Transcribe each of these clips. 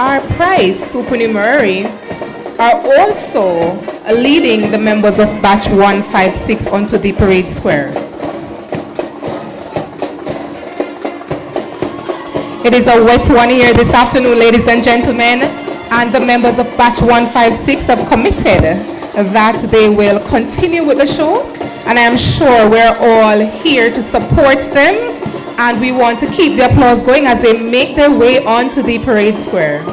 Our prize supernumerary are also leading the members of batch 156 onto the parade square. It is a wet one here this afternoon, ladies and gentlemen, and the members of batch 156 have committed that they will continue with the show, and I am sure we're all here to support them, and we want to keep the applause going as they make their way onto the parade square.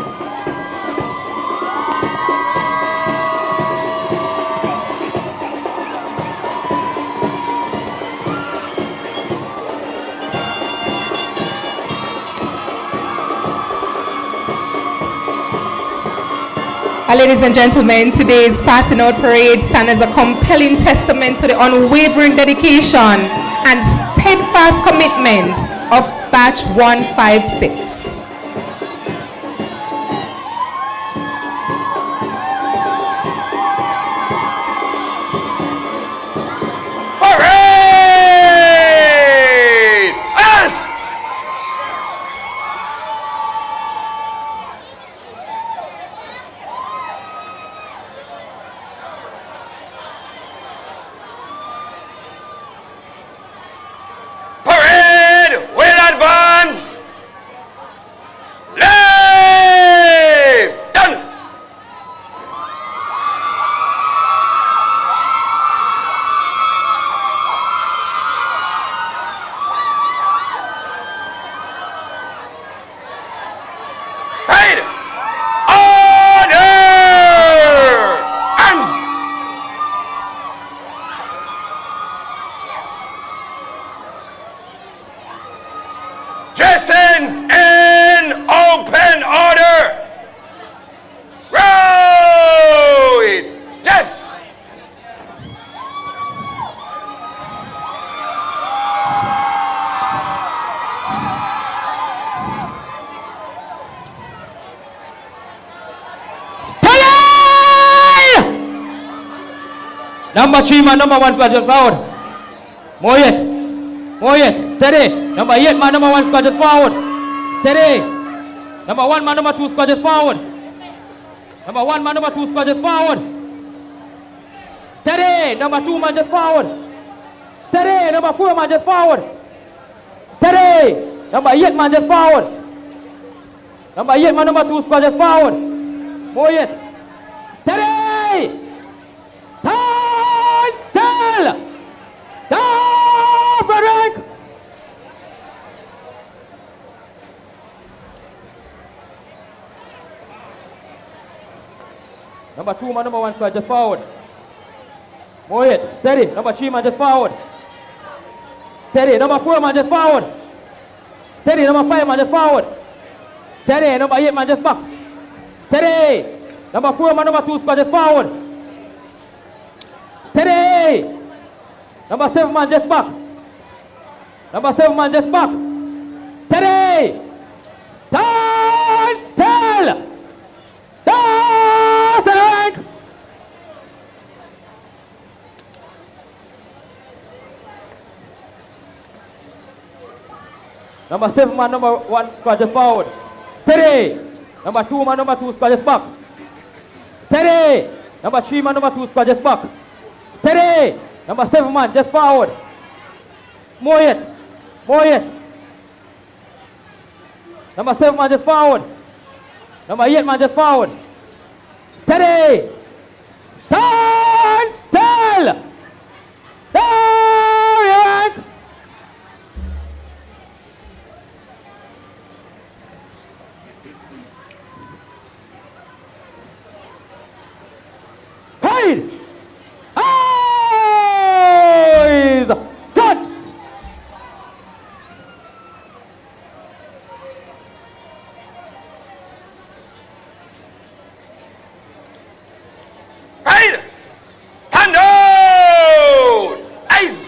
Ladies and gentlemen, today's passing out parade stands as a compelling testament to the unwavering dedication and steadfast commitment of batch 156. Number 3 man, number 1 squad just forward. More yet. Steady. Number 8 man, number 1 squad just forward. Steady. Number 1 man, number 2 squad just forward. Number 1 man, number 2 squad just forward. Steady. Number 2 man just forward. Steady. Number 4 man just forward. Steady. Number 8 man just forward. Number 8 man, number 2 squad just forward. More yet. Steady. Stand still. Down for rank. Number 2 man, number 1 squad just forward. More yet. Steady. Number 3 man just forward. Steady. Number 4 man just forward. Steady. Number 5 man just forward. Steady. Number 8 man just back. Steady. Number 4 man, number 2 squad just forward. Steady. Number 7 man just back. Number 7 man just back. Steady. Stand still. Down to the rank. Number 7 man, number 1 squad just forward. Steady. Number 2 man, number 2 squad just back. Steady. Number 3 man, number 2 squad just back. Steady. Number 7 man just forward. More yet. Number 7 man just forward. Number 8 man just forward. Steady. Stand still. Down your rank. Paid. Eyes. Shot. Paid. Stand out. Eyes.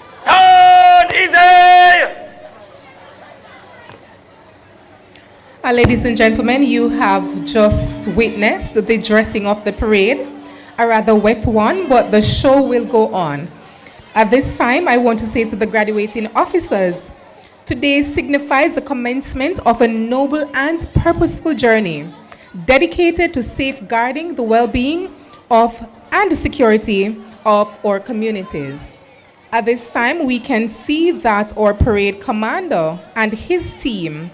Stand easy. Ladies and gentlemen, you have just witnessed the dressing of the parade, a rather wet one, but the show will go on. At this time, I want to say to the graduating officers, Today signifies the commencement of a noble and purposeful journey dedicated to safeguarding the well-being of and the security of our communities. At this time, we can see that our parade commander and his team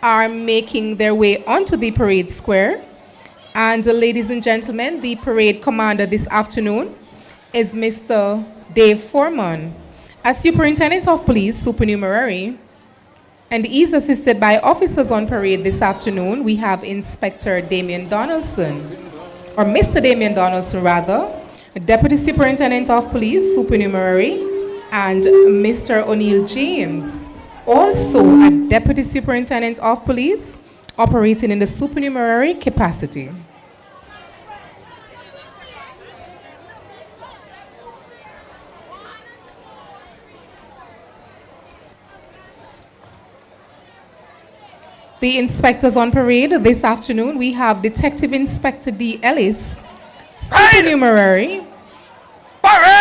are making their way onto the parade square. And ladies and gentlemen, the parade commander this afternoon is Mr. Dave Foreman. As Superintendent of Police, Supernumerary, and he's assisted by officers on parade this afternoon. We have Inspector Damian Donaldson, or Mr. Damian Donaldson rather, Deputy Superintendent of Police, Supernumerary, and Mr. O'Neill James, also a Deputy Superintendent of Police, operating in the supernumerary capacity. The inspectors on parade this afternoon, we have Detective Inspector D. Ellis, supernumerary. Parade!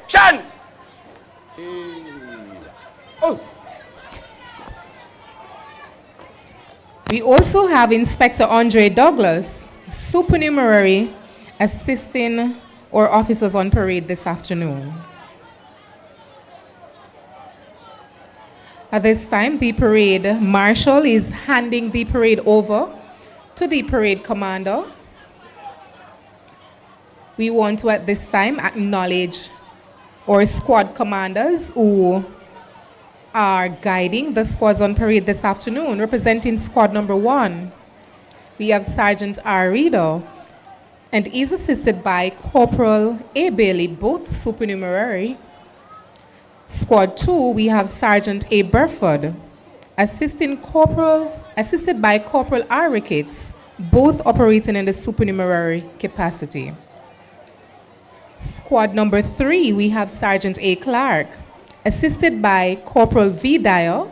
Chan! Out! We also have Inspector Andre Douglas, supernumerary, assisting our officers on parade this afternoon. At this time, the parade marshal is handing the parade over to the parade commander. We want to, at this time, acknowledge our squad commanders who are guiding the squads on parade this afternoon. Representing squad number 1, we have Sergeant R. Reeder, and he's assisted by Corporal A. Bailey, both supernumerary. Squad 2, we have Sergeant A. Burford, assisted by Corporal R. Ricketts, both operating in the supernumerary capacity. Squad number 3, we have Sergeant A. Clark, assisted by Corporal V. Dyer,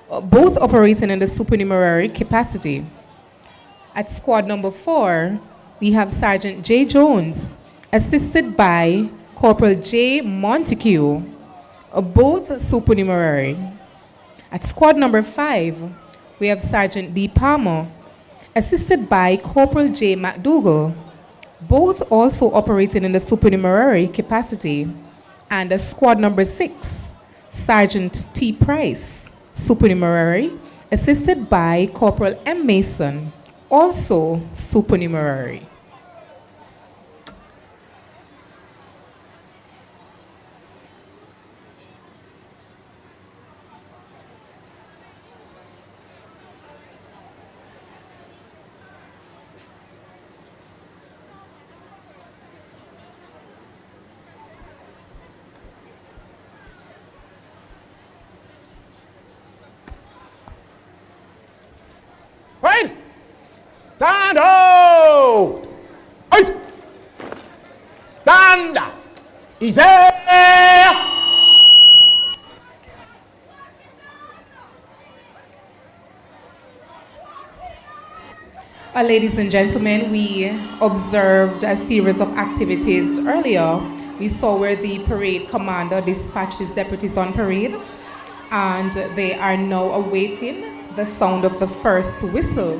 both operating in the supernumerary capacity. At squad number 4, we have Sergeant J. Jones, assisted by Corporal J. Montague, both supernumerary. At squad number 5, we have Sergeant D. Palmer, assisted by Corporal J. McDougall, both also operating in the supernumerary capacity. And at squad number 6, Sergeant T. Price, supernumerary, assisted by Corporal M. Mason, also supernumerary. Right! Stand out! Ice! Stand up! Easy! Ladies and gentlemen, we observed a series of activities earlier. We saw where the parade commander dispatched his deputies on parade, and they are now awaiting the sound of the first whistle,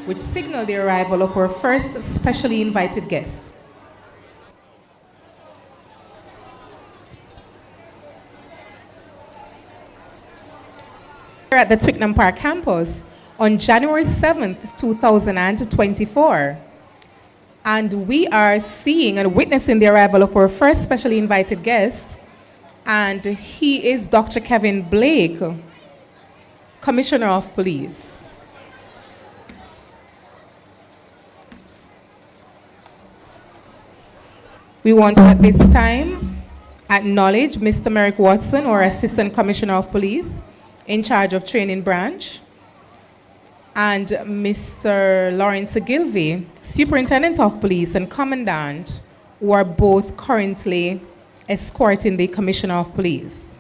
which signaled the arrival of our first specially invited guest. Here at the Twickenham Park campus on January 7th, 2024. And we are seeing and witnessing the arrival of our first specially invited guest, and he is Dr. Kevin Blake, Commissioner of Police. We want to at this time acknowledge Mr. Merrick Watson, our Assistant Commissioner of Police in charge of Training Branch, and Mr. Lawrence Ogilvie, Superintendent of Police and Commandant, who are both currently escorting the Commissioner of Police.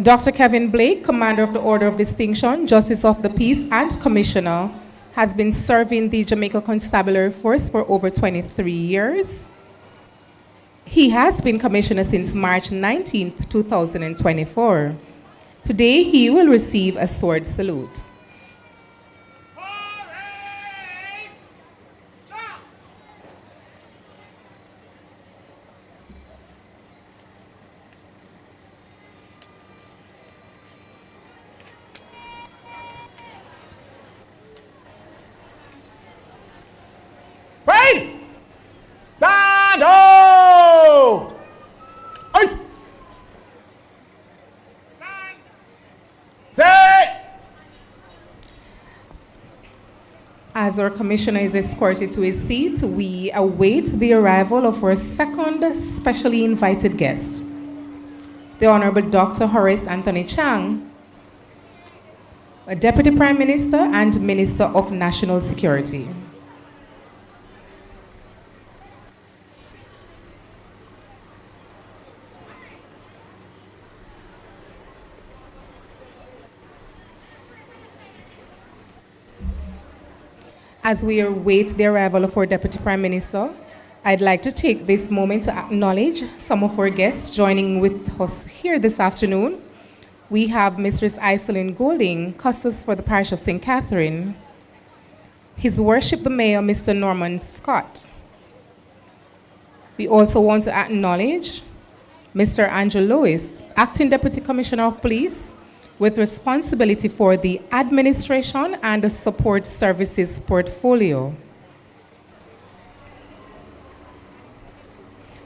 Dr. Kevin Blake, Commander of the Order of Distinction, Justice of the Peace, and Commissioner, has been serving the Jamaica Constabulary Force for over 23 years. He has been Commissioner since March 19th, 2024. Today, he will receive a sword salute. Parade! Stand out! Ice! Say! As our Commissioner is escorted to his seat, we await the arrival of our second specially invited guest, the Honorable Dr. Horace Anthony Chang, a Deputy Prime Minister and Minister of National Security. As we await the arrival of our Deputy Prime Minister, I'd like to take this moment to acknowledge some of our guests joining with us here this afternoon. We have Mistress Iselin Golding, Custos for the Parish of St. Catherine, His Worship the Mayor, Mr. Norman Scott. We also want to acknowledge Mr. Andrew Lewis, Acting Deputy Commissioner of Police, with responsibility for the administration and the support services portfolio.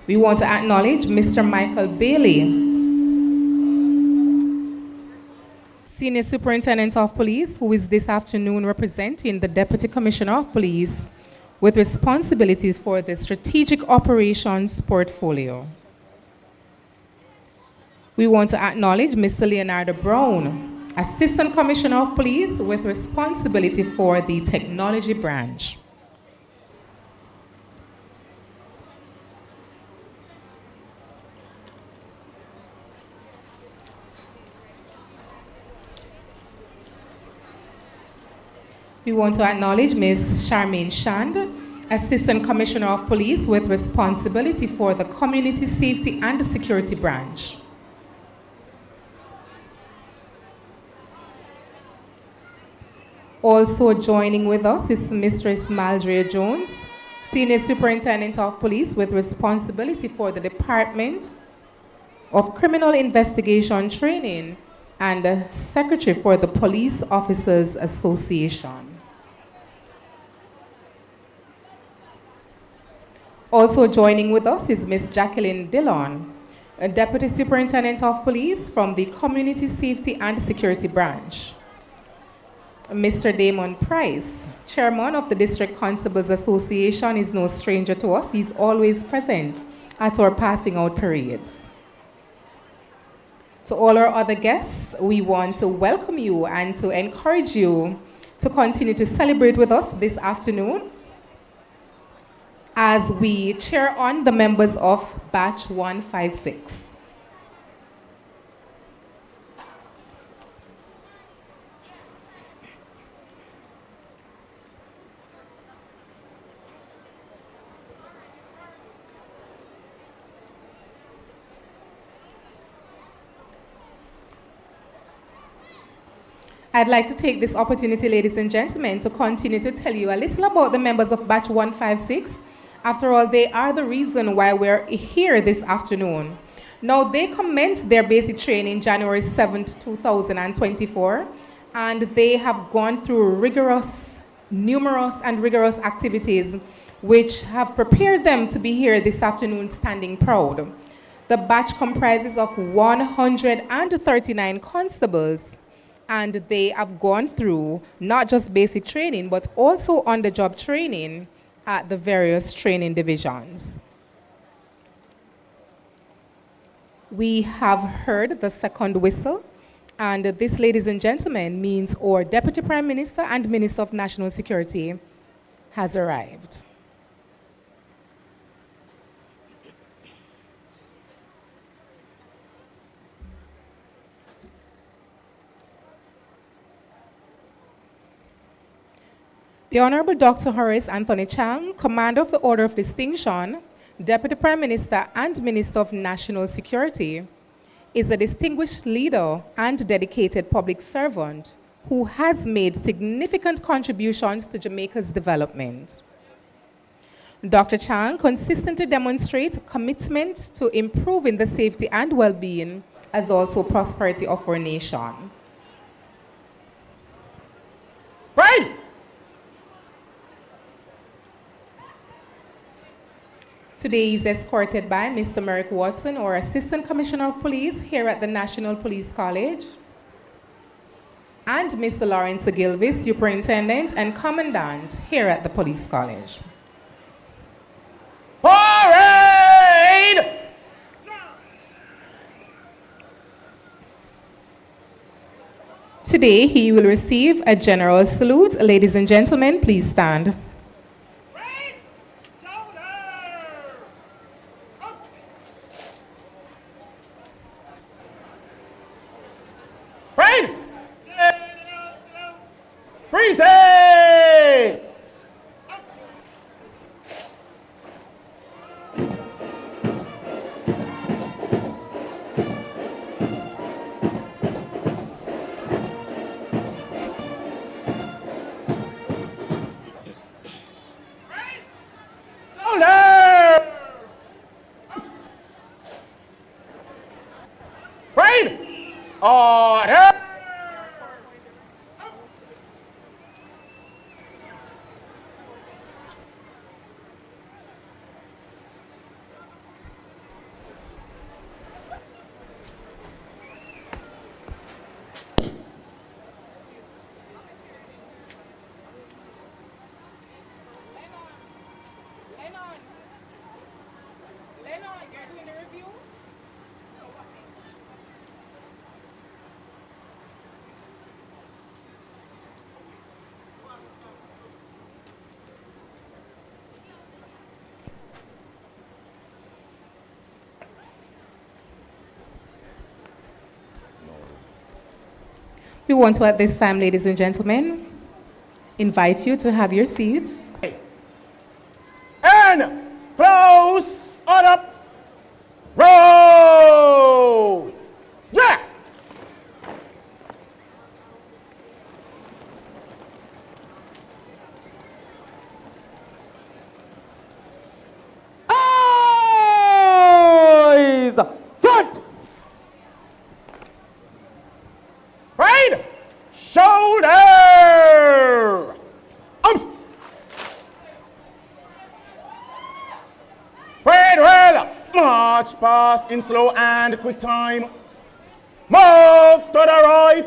We want to acknowledge Mr. Michael Bailey, Senior Superintendent of Police, who is this afternoon representing the Deputy Commissioner of Police with responsibility for the Strategic Operations portfolio. We want to acknowledge Mr. Leonardo Brown, Assistant Commissioner of Police with responsibility for the Technology Branch. We want to acknowledge Ms. Charmaine Shand, Assistant Commissioner of Police with responsibility for the Community Safety and Security Branch. Also joining with us is Mistress Maldrea Jones, Senior Superintendent of Police with responsibility for the Department of Criminal Investigation Training and Secretary for the Police Officers Association. Also joining with us is Ms. Jacqueline Dillon, a Deputy Superintendent of Police from the Community Safety and Security Branch. Mr. Damon Price, Chairman of the District Constables Association, is no stranger to us. He's always present at our passing out parades. To all our other guests, we want to welcome you and to encourage you to continue to celebrate with us this afternoon as we cheer on the members of Batch 156. I'd like to take this opportunity, ladies and gentlemen, to continue to tell you a little about the members of Batch 156. After all, they are the reason why we're here this afternoon. Now, they commenced their basic training January 7th, 2024, and they have gone through numerous and rigorous activities which have prepared them to be here this afternoon standing proud. The batch comprises of 139 constables, and they have gone through not just basic training, but also on-the-job training at the various training divisions. We have heard the second whistle, and this, ladies and gentlemen, means our Deputy Prime Minister and Minister of National Security has arrived. The Honorable Dr. Horace Anthony Chang, Commander of the Order of Distinction, Deputy Prime Minister and Minister of National Security, is a distinguished leader and dedicated public servant who has made significant contributions to Jamaica's development. Dr. Chang consistently demonstrates commitment to improving the safety and well-being as also prosperity of our nation. Right! Today he is escorted by Mr. Merrick Watson, our Assistant Commissioner of Police here at the National Police College, and Mr. Lawrence Ogilvie, Superintendent and Commandant here at the Police College. Parade! Today he will receive a general salute. Ladies and gentlemen, please stand. Parade! Freeze! Shoulder! Parade! Order! We want to, at this time, ladies and gentlemen, invite you to have your seats. And close on up. Roll! Yeah! Eyes front! Right! Shoulder! Arms! Parade well! March past in slow and quick time. Move to the right!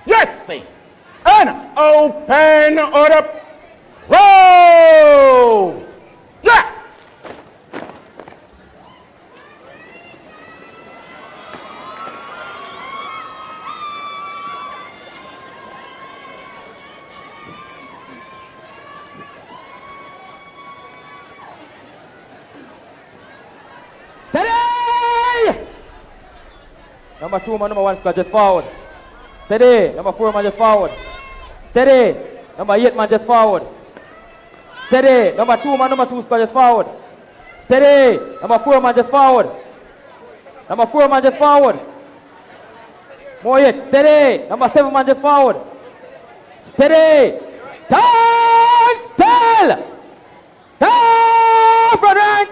Jesse, and open order. Roll! Yes! Steady! Number 2 man, number 1 squad just forward. Steady. Number 4 man just forward. Steady. Number 8 man just forward. Steady. Number 2 man, number 2 squad just forward. Steady. Number 4 man just forward. Number 4 man just forward. More yet. Steady. Number 7 man just forward. Steady. Stand still. Down front rank.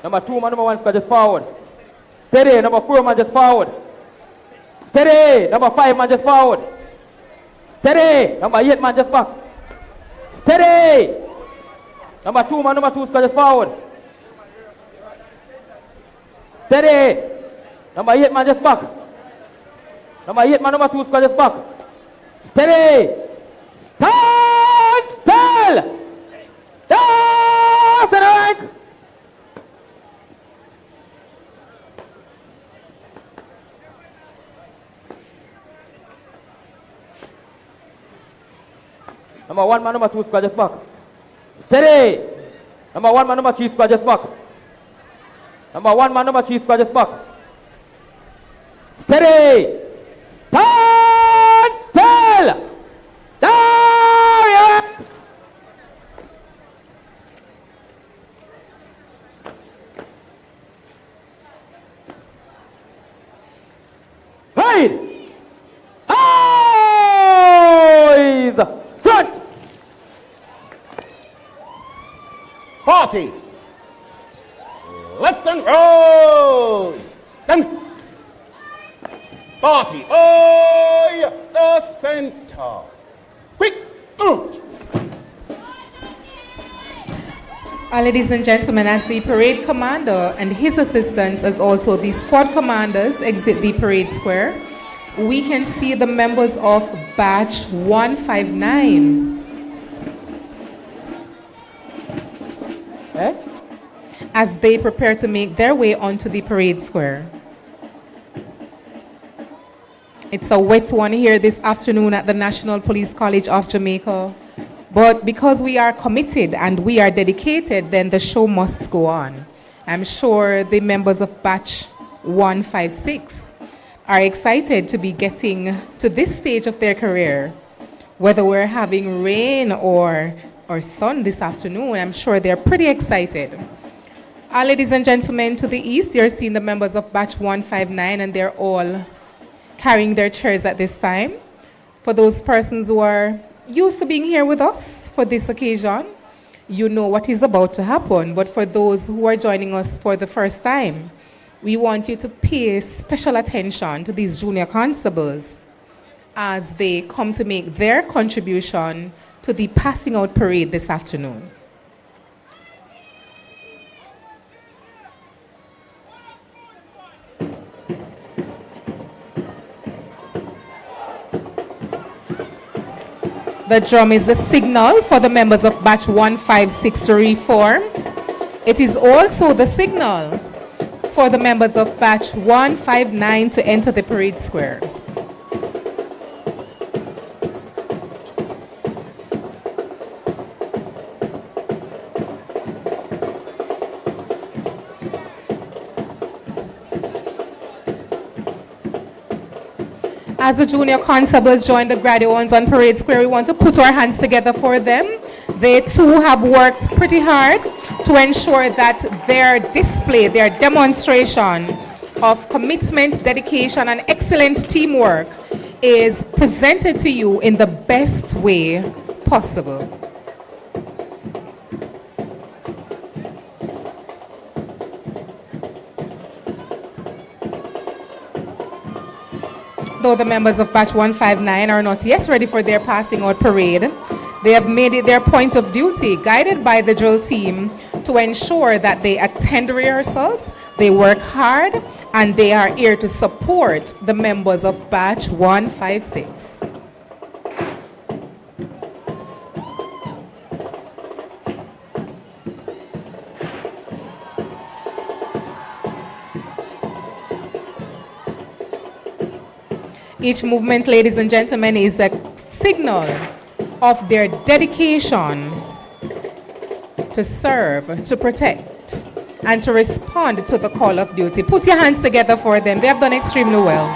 Number 2 man, number 1 squad just forward. Steady. Number 4 man just forward. Steady. Number 5 man just forward. Steady. Number 8 man just back. Steady. Number 2 man, number 2 squad just forward. Steady. Number 8 man just back. Number 8 man, number 2 squad just back. Steady. Stand still. Down center rank. Number 1 man, number 2 squad just back. Steady. Number 1 man, number 3 squad just back. Number 1 man, number 3 squad just back. Steady. Stand still. Down your rank. Right. Eyes. Front. Party. Left and right. Then. Party. Oh, the center. Quick. Ladies and gentlemen, as the parade commander and his assistants, as also the squad commanders, exit the parade square, we can see the members of batch 159. As they prepare to make their way onto the parade square. It's a wet one here this afternoon at the National Police College of Jamaica. But because we are committed and we are dedicated, then the show must go on. I'm sure the members of batch 156 are excited to be getting to this stage of their career. Whether we're having rain or sun this afternoon, I'm sure they're pretty excited. Ladies and gentlemen, to the east, you're seeing the members of batch 159, and they're all carrying their chairs at this time. For those persons who are used to being here with us for this occasion, you know what is about to happen. But for those who are joining us for the first time, we want you to pay special attention to these junior constables as they come to make their contribution to the passing out parade this afternoon. The drum is the signal for the members of batch 156 to reform. It is also the signal for the members of batch 159 to enter the parade square. As the junior constables join the graduates on parade square, we want to put our hands together for them. They too have worked pretty hard to ensure that their display, their demonstration of commitment, dedication, and excellent teamwork is presented to you in the best way possible. Though the members of batch 159 are not yet ready for their passing out parade, they have made it their point of duty, guided by the drill team, to ensure that they attend rehearsals, they work hard, and they are here to support the members of Batch 156. Each movement, ladies and gentlemen, is a signal of their dedication to serve, to protect, and to respond to the call of duty. Put your hands together for them. They have done extremely well.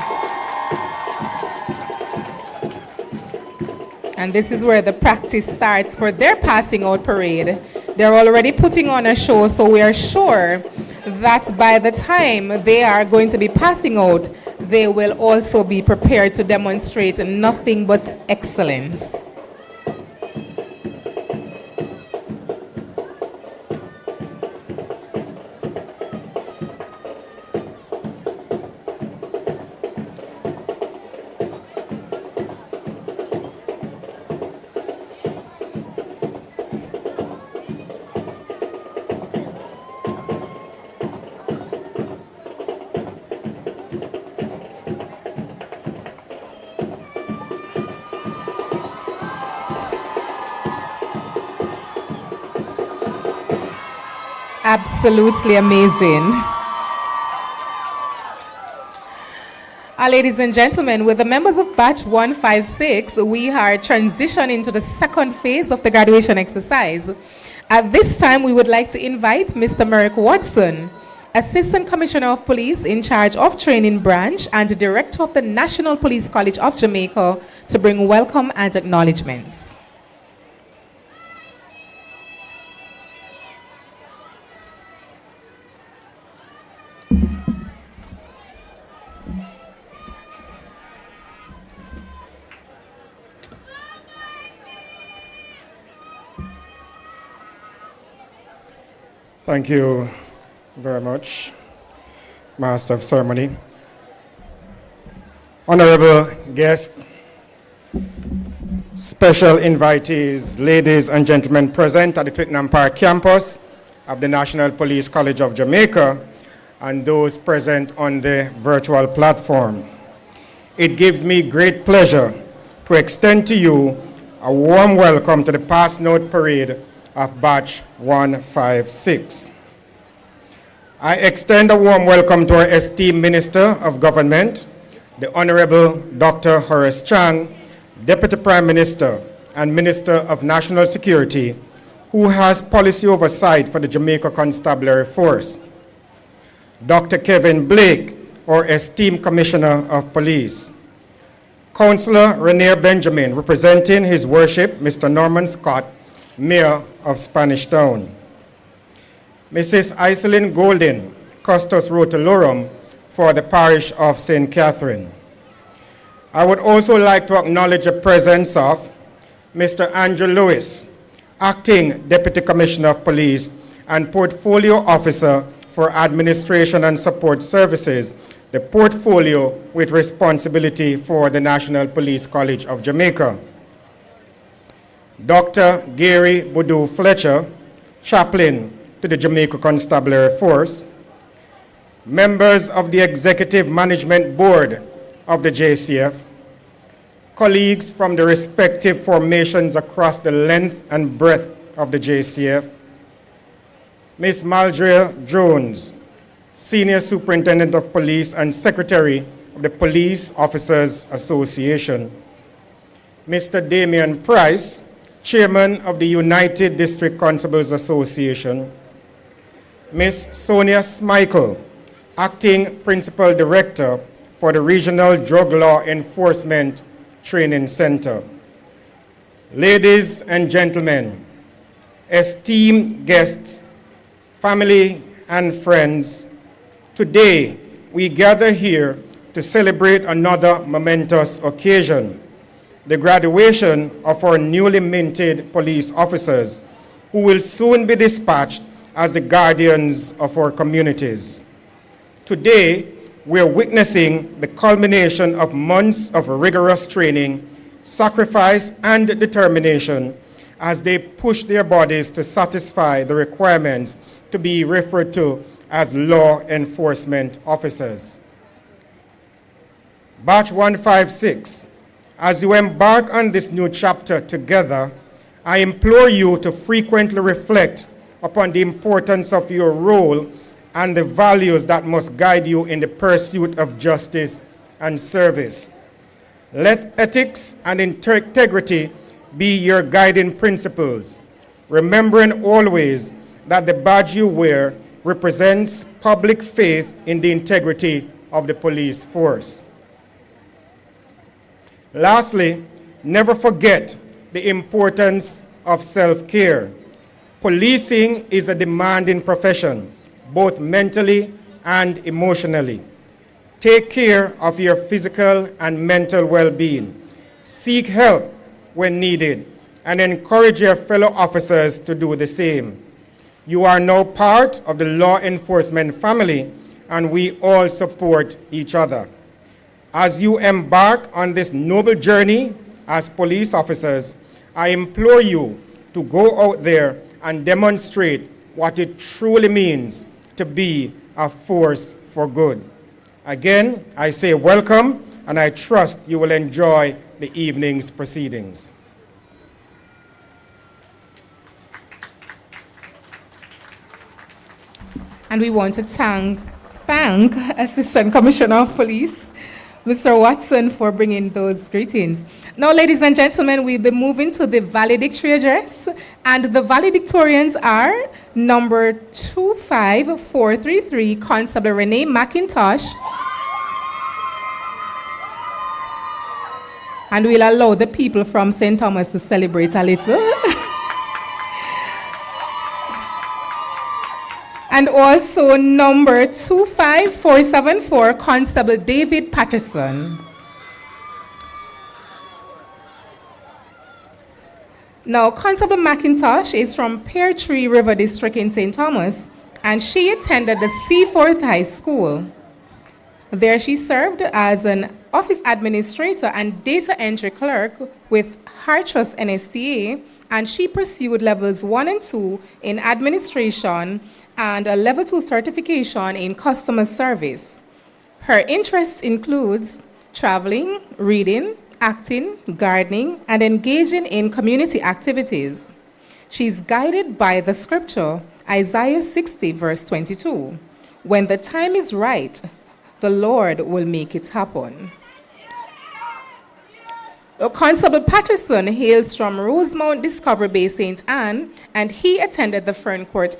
And this is where the practice starts for their passing out parade. They're already putting on a show, so we are sure that by the time they are going to be passing out, they will also be prepared to demonstrate nothing but excellence. Absolutely amazing. Ladies and gentlemen, with the members of Batch 156, we are transitioning to the second phase of the graduation exercise. At this time, we would like to invite Mr. Merrick Watson, Assistant Commissioner of Police in charge of Training Branch and Director of the National Police College of Jamaica, to bring welcome and acknowledgements. Thank you very much, Master of Ceremony. Honorable guests, special invitees, ladies and gentlemen present at the Twickenham Park campus of the National Police College of Jamaica, and those present on the virtual platform. It gives me great pleasure to extend to you a warm welcome to the Pass Note Parade of Batch 156. I extend a warm welcome to our esteemed Minister of Government, the Honorable Dr. Horace Chang, Deputy Prime Minister and Minister of National Security, who has policy oversight for the Jamaica Constabulary Force, Dr. Kevin Blake, our esteemed Commissioner of Police, Councillor Renier Benjamin, representing His Worship Mr. Norman Scott, Mayor of Spanish Town, Mrs. Iselin Golden, Custos Rotolorum for the parish of St. Catherine. I would also like to acknowledge the presence of Mr. Andrew Lewis, Acting Deputy Commissioner of Police and Portfolio Officer for Administration and Support Services, the portfolio with responsibility for the National Police College of Jamaica. Dr. Gary Boudou Fletcher, Chaplain to the Jamaica Constabulary Force, members of the Executive Management Board of the JCF, colleagues from the respective formations across the length and breadth of the JCF, Ms. Maldrea Jones, Senior Superintendent of Police and Secretary of the Police Officers Association, Mr. Damian Price, Chairman of the United District Constables Association, Ms. Sonia Smichael, Acting Principal Director for the Regional Drug Law Enforcement Training Center. Ladies and gentlemen, esteemed guests, family and friends, today we gather here to celebrate another momentous occasion, the graduation of our newly minted police officers, who will soon be dispatched as the guardians of our communities. Today, we are witnessing the culmination of months of rigorous training, sacrifice, and determination as they push their bodies to satisfy the requirements to be referred to as law enforcement officers. Batch 156, as you embark on this new chapter together, I implore you to frequently reflect upon the importance of your role and the values that must guide you in the pursuit of justice and service. Let ethics and integrity be your guiding principles, remembering always that the badge you wear represents public faith in the integrity of the police force. Lastly, never forget the importance of self-care. Policing is a demanding profession, both mentally and emotionally. Take care of your physical and mental well-being. Seek help when needed, and encourage your fellow officers to do the same. You are now part of the law enforcement family, and we all support each other. As you embark on this noble journey as police officers, I implore you to go out there and demonstrate what it truly means to be a force for good. Again, I say welcome, and I trust you will enjoy the evening's proceedings. And we want to thank Assistant Commissioner of Police, Mr. Watson, for bringing those greetings. Now, ladies and gentlemen, we'll be moving to the valedictory address, and the valedictorians are number 25433, Constable Renee McIntosh. And we'll allow the people from St. Thomas to celebrate a little. And also number 25474, Constable David Patterson. Now, Constable McIntosh is from Pear Tree River District in St. Thomas, and she attended the Seaforth High School. There she served as an office administrator and data entry clerk with Hartrust NSTA, and she pursued levels 1 and 2 in administration and a level 2 certification in customer service. Her interests includes traveling, reading, acting, gardening, and engaging in community activities. She's guided by the scripture, Isaiah 60, verse 22. When the time is right, the Lord will make it happen. Constable Patterson hails from Rosemount Discovery Bay, St. Anne, and he attended the Ferncourt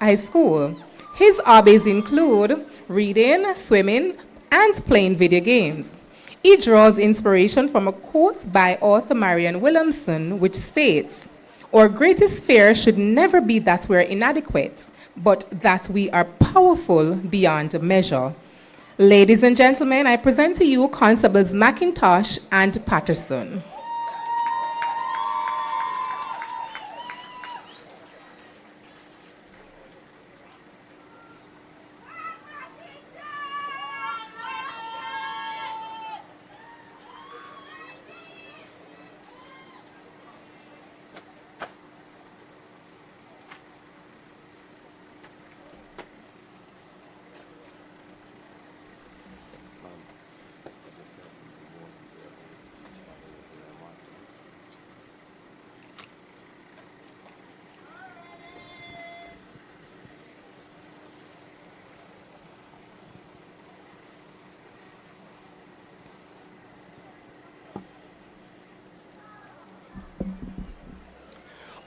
High School. His hobbies include reading, swimming, and playing video games. He draws inspiration from a quote by author Marianne Williamson, which states, "Our greatest fear should never be that we're inadequate, but that we are powerful beyond measure." Ladies and gentlemen, I present to you Constables McIntosh and Patterson.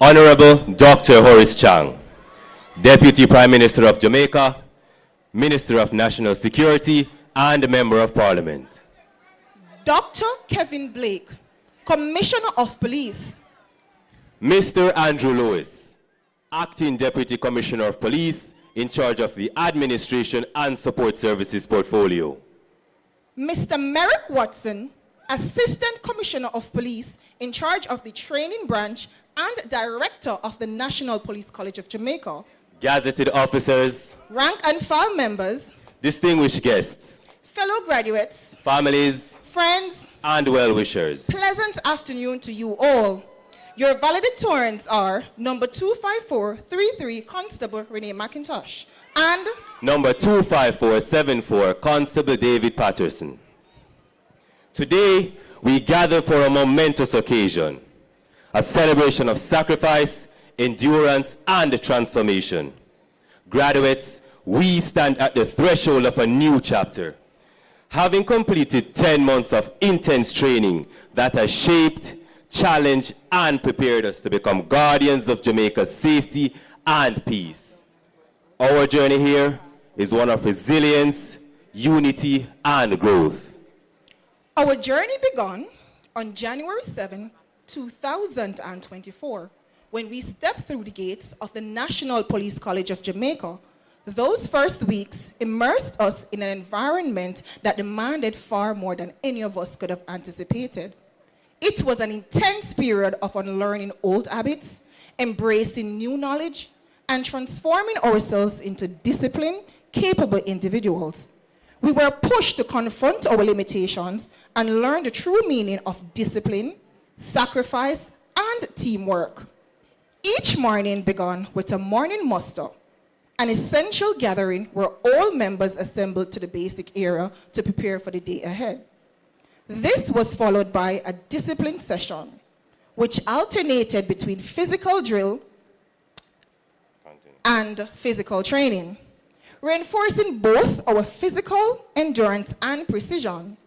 Honorable Dr. Horace Chang, Deputy Prime Minister of Jamaica, Minister of National Security, and Member of Parliament. Dr. Kevin Blake, Commissioner of Police. Mr. Andrew Lewis, Acting Deputy Commissioner of Police in charge of the Administration and Support Services portfolio. Mr. Merrick Watson, Assistant Commissioner of Police in charge of the Training Branch and Director of the National Police College of Jamaica. Gazetted officers, Rank and file members, distinguished guests, fellow graduates, families, friends, and well-wishers. pleasant afternoon to you all. Your valedictorians are number 25433, Constable Renee McIntosh, and number 25474, Constable David Patterson. Today, we gather for a momentous occasion, a celebration of sacrifice, endurance, and transformation. Graduates, we stand at the threshold of a new chapter. Having completed 10 months of intense training that has shaped, challenged, and prepared us to become guardians of Jamaica's safety and peace. Our journey here is one of resilience, unity, and growth. Our journey began on January 7, 2024, when we stepped through the gates of the National Police College of Jamaica. Those first weeks immersed us in an environment that demanded far more than any of us could have anticipated. It was an intense period of unlearning old habits, embracing new knowledge, and transforming ourselves into disciplined, capable individuals. We were pushed to confront our limitations and learn the true meaning of discipline, sacrifice, and teamwork. Each morning began with a morning muster, an essential gathering where all members assembled to the basic area to prepare for the day ahead. This was followed by a discipline session, which alternated between physical drill and physical training, reinforcing both our physical endurance and precision.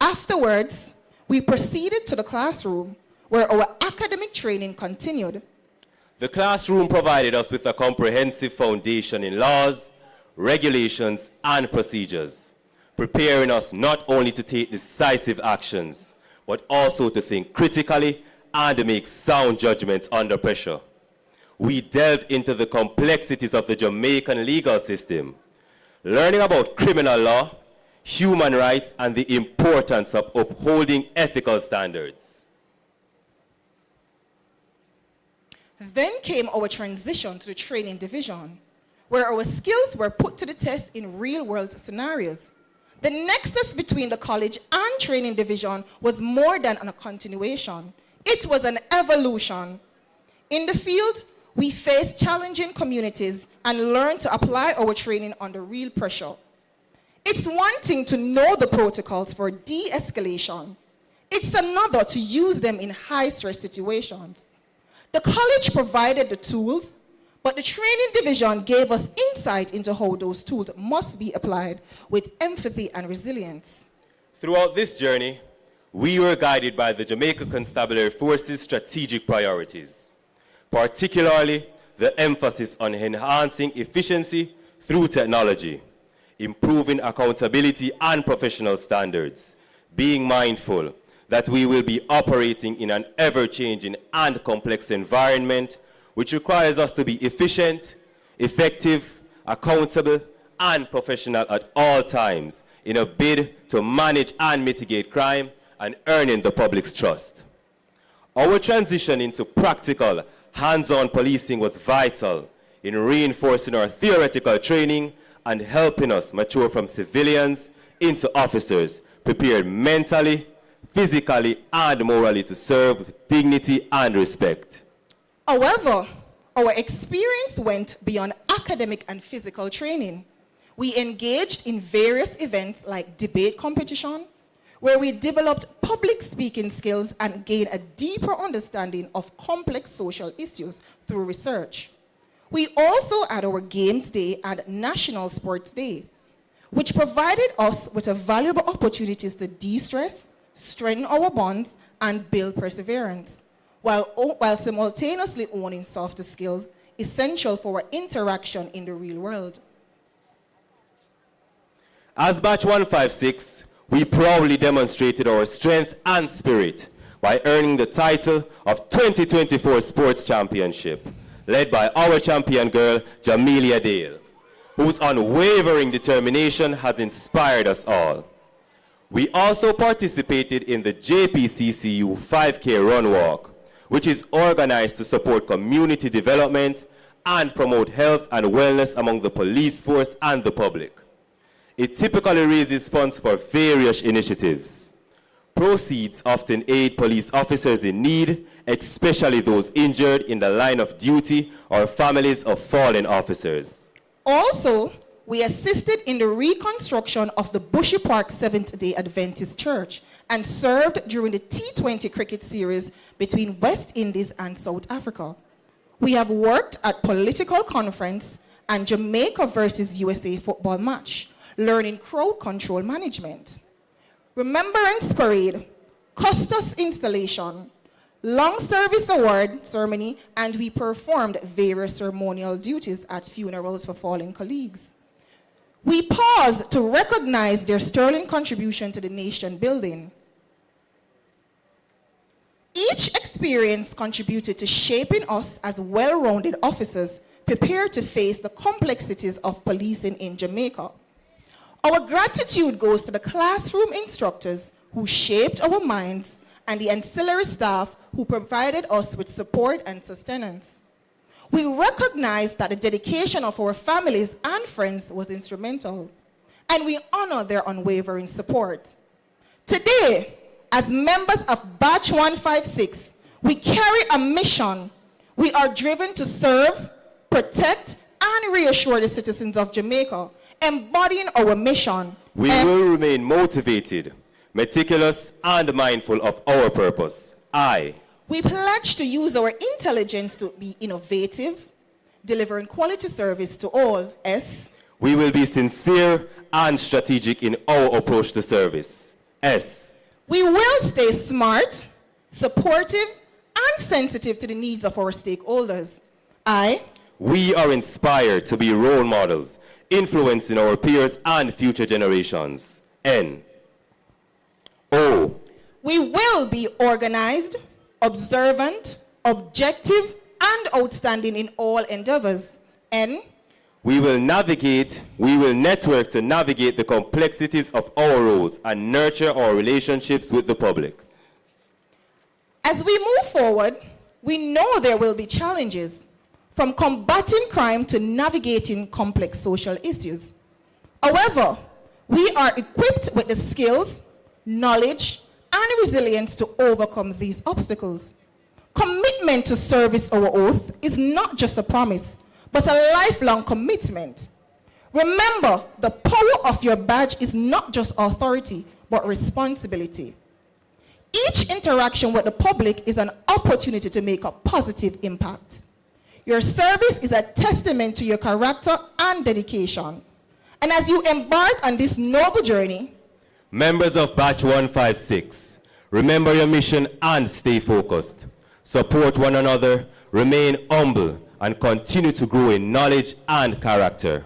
Afterwards, we proceeded to the classroom where our academic training continued. The classroom provided us with a comprehensive foundation in laws, regulations, and procedures, preparing us not only to take decisive actions, but also to think critically and make sound judgments under pressure. We delved into the complexities of the Jamaican legal system, learning about criminal law, human rights, and the importance of upholding ethical standards. Then came our transition to the training division, where our skills were put to the test in real-world scenarios. The nexus between the college and training division was more than a continuation. It was an evolution. In the field, we faced challenging communities and learned to apply our training under real pressure. It's one thing to know the protocols for de-escalation. It's another to use them in high-stress situations. The college provided the tools, but the training division gave us insight into how those tools must be applied with empathy and resilience. Throughout this journey, we were guided by the Jamaica Constabulary Force's strategic priorities, particularly the emphasis on enhancing efficiency through technology, improving accountability and professional standards, being mindful that we will be operating in an ever-changing and complex environment which requires us to be efficient, effective, accountable, and professional at all times in a bid to manage and mitigate crime and earning the public's trust. Our transition into practical, hands-on policing was vital in reinforcing our theoretical training and helping us mature from civilians into officers prepared mentally, physically, and morally to serve with dignity and respect. However, our experience went beyond academic and physical training. We engaged in various events like debate competition, where we developed public speaking skills and gained a deeper understanding of complex social issues through research. We also had our Games Day and National Sports Day, which provided us with a valuable opportunities to de-stress, strengthen our bonds, and build perseverance, while simultaneously owning softer skills essential for our interaction in the real world. As Batch 156, we proudly demonstrated our strength and spirit by earning the title of 2024 Sports Championship, led by our champion girl, Jamelia Dale, whose unwavering determination has inspired us all. We also participated in the JPCCU 5K Run Walk, which is organized to support community development and promote health and wellness among the police force and the public. It typically raises funds for various initiatives. Proceeds often aid police officers in need, especially those injured in the line of duty or families of fallen officers. Also, we assisted in the reconstruction of the Bushy Park Seventh-day Adventist Church and served during the T20 cricket series between West Indies and South Africa. We have worked at political conference and Jamaica versus USA football match, learning crowd control management. Remembrance Parade, Custos installation, long service award ceremony, and we performed various ceremonial duties at funerals for fallen colleagues. We paused to recognize their sterling contribution to the nation building. Each experience contributed to shaping us as well-rounded officers prepared to face the complexities of policing in Jamaica. Our gratitude goes to the classroom instructors who shaped our minds and the ancillary staff who provided us with support and sustenance. We recognize that the dedication of our families and friends was instrumental, and we honor their unwavering support. Today, as members of Batch 156, we carry a mission. We are driven to serve, protect, and reassure the citizens of Jamaica, embodying our mission. We will remain motivated, meticulous, and mindful of our purpose. We pledge to use our intelligence to be innovative, delivering quality service to all. We will be sincere and strategic in our approach to service. We will stay smart, supportive, and sensitive to the needs of our stakeholders. We are inspired to be role models, influencing our peers and future generations. We will be organized, observant, objective, and outstanding in all endeavors. We will network to navigate the complexities of our roles and nurture our relationships with the public. As we move forward, we know there will be challenges, from combating crime to navigating complex social issues. However, we are equipped with the skills, knowledge, and resilience to overcome these obstacles. Commitment to service our oath is not just a promise, but a lifelong commitment. Remember, the power of your badge is not just authority, but responsibility. Each interaction with the public is an opportunity to make a positive impact. Your service is a testament to your character and dedication. And as you embark on this noble journey, members of Batch 156, remember your mission and stay focused. Support one another, remain humble, and continue to grow in knowledge and character.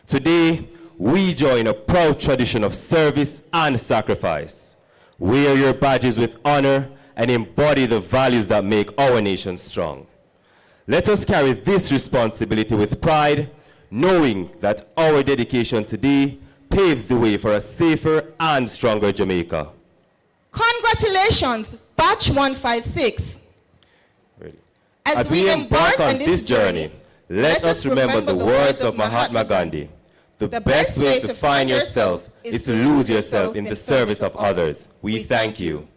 Today, we join a proud tradition of service and sacrifice. Wear your badges with honor and embody the values that make our nation strong. Let us carry this responsibility with pride, knowing that our dedication today paves the way for a safer and stronger Jamaica. Congratulations, Batch 156. As we embark on this journey, let us remember the words of Mahatma Gandhi. The best way to find yourself is to lose yourself in the service of others. We thank you.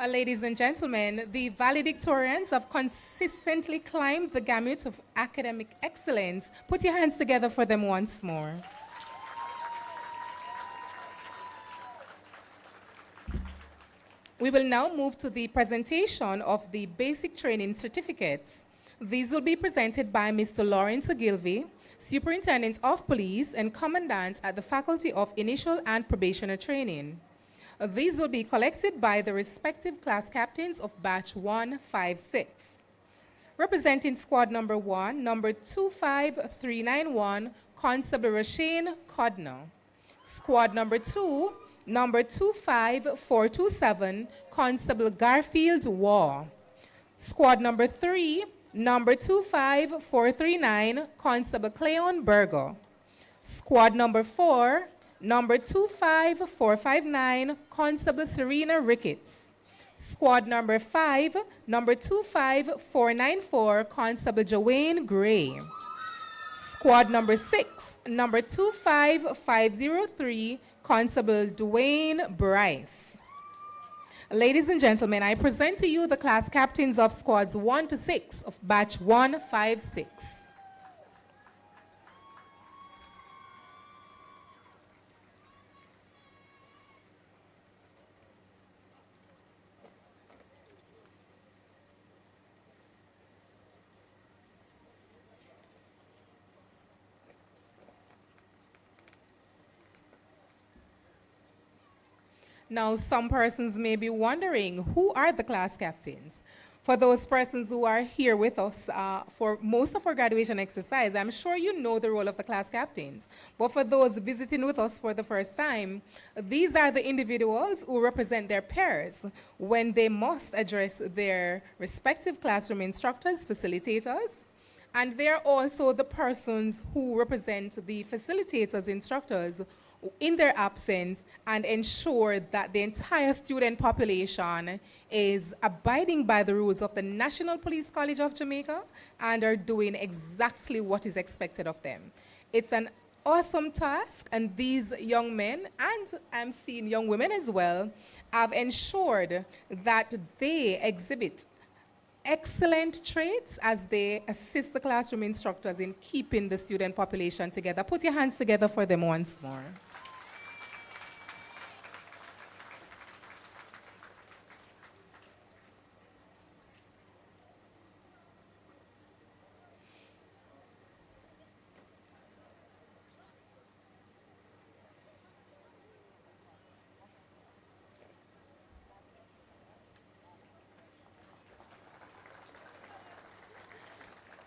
Ladies and gentlemen, the valedictorians have consistently climbed the gamut of academic excellence. Put your hands together for them once more. We will now move to the presentation of the basic training certificates. These will be presented by Mr. Lawrence Ogilvie, Superintendent of Police and Commandant at the Faculty of Initial and Probationer Training. These will be collected by the respective class captains of Batch 156. Representing Squad Number 1, Number 25391, Constable Rashane Codner. Squad Number 2, Number 25427, Constable Garfield Waugh. Squad Number 3, Number 25439, Constable Cleon Berger. Squad Number 4, Number 25459, Constable Serena Ricketts. Squad number 5, number 25494, Constable Joanne Gray. Squad number 6, number 25503, Constable Dwayne Bryce. Ladies and gentlemen, I present to you the class captains of squads 1 to 6 of batch 156. Now, some persons may be wondering, who are the class captains? For those persons who are here with us for most of our graduation exercise, I'm sure you know the role of the class captains. But for those visiting with us for the first time, these are the individuals who represent their peers when they must address their respective classroom instructors, facilitators, and they're also the persons who represent the facilitators, instructors, in their absence and ensure that the entire student population is abiding by the rules of the National Police College of Jamaica and are doing exactly what is expected of them. It's an awesome task, and these young men, and I'm seeing young women as well, have ensured that they exhibit excellent traits as they assist the classroom instructors in keeping the student population together. Put your hands together for them once more.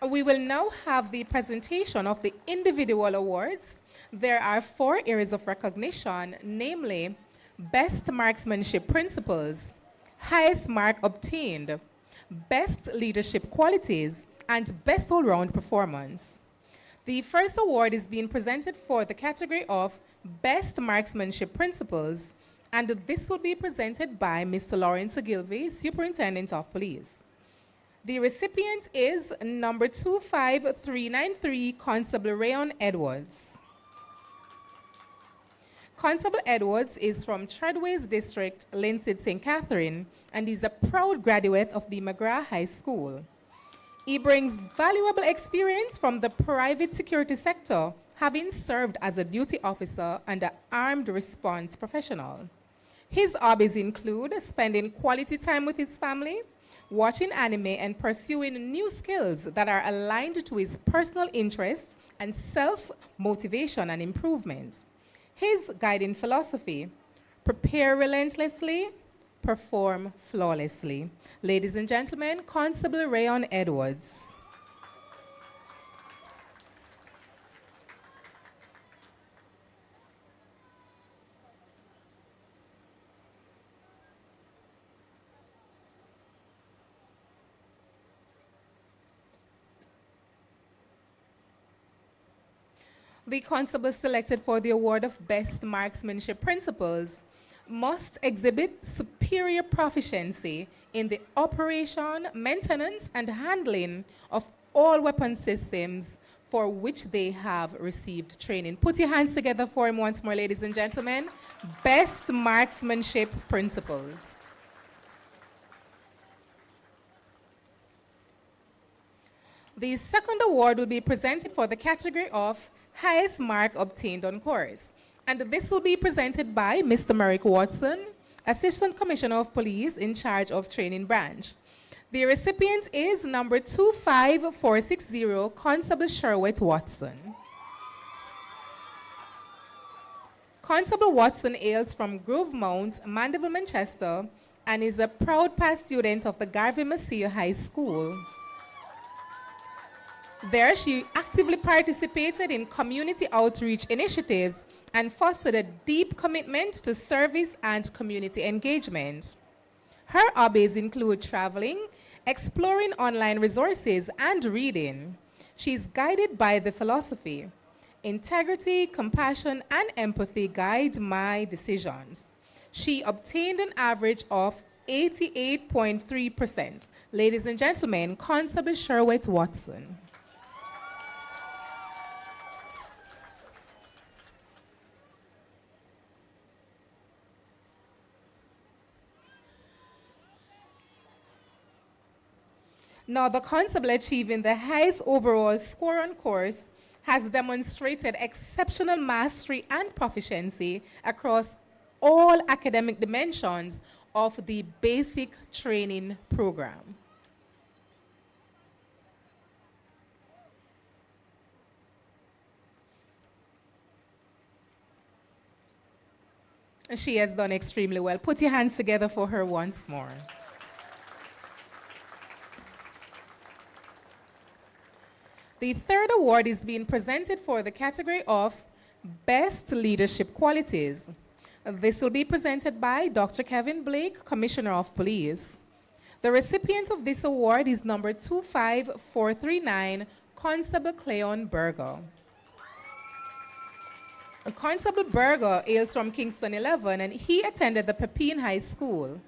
We will now have the presentation of the individual awards. There are 4 areas of recognition, namely Best Marksmanship Principles, Highest Mark Obtained, Best Leadership Qualities, and Best All-Round Performance. The first award is being presented for the category of Best Marksmanship Principles, and this will be presented by Mr. Lawrence Ogilvie, Superintendent of Police. The recipient is number 25393, Constable Rayon Edwards. Constable Edwards is from Treadways District, Linstead St. Catherine, and is a proud graduate of the McGrath High School. He brings valuable experience from the private security sector, having served as a duty officer and an armed response professional. His hobbies include spending quality time with his family, watching anime, and pursuing new skills that are aligned to his personal interests and self-motivation and improvement. His guiding philosophy: prepare relentlessly, perform flawlessly. Ladies and gentlemen, Constable Rayon Edwards. The constable selected for the award of Best Marksmanship Principles must exhibit superior proficiency in the operation, maintenance, and handling of all weapon systems for which they have received training. Put your hands together for him once more, ladies and gentlemen. Best Marksmanship Principles. The second award will be presented for the category of Highest Mark Obtained on Course, and this will be presented by Mr. Merrick Watson, Assistant Commissioner of Police in charge of Training Branch. The recipient is number 25460, Constable Sherwood Watson. Constable Watson hails from Grove Mount, Mandeville, Manchester, and is a proud past student of the Garvey Messiah High School. There, she actively participated in community outreach initiatives and fostered a deep commitment to service and community engagement. Her hobbies include traveling, exploring online resources, and reading. She's guided by the philosophy: integrity, compassion, and empathy guide my decisions. She obtained an average of 88.3%. Ladies and gentlemen, Constable Sherwood Watson. Now, the constable achieving the highest overall score on course has demonstrated exceptional mastery and proficiency across all academic dimensions of the basic training program. She has done extremely well. Put your hands together for her once more. The third award is being presented for the category of Best Leadership Qualities. This will be presented by Dr. Kevin Blake, Commissioner of Police. The recipient of this award is number 25439, Constable Cleon Berger. Constable Berger hails from Kingston 11 and he attended the Pepin High School.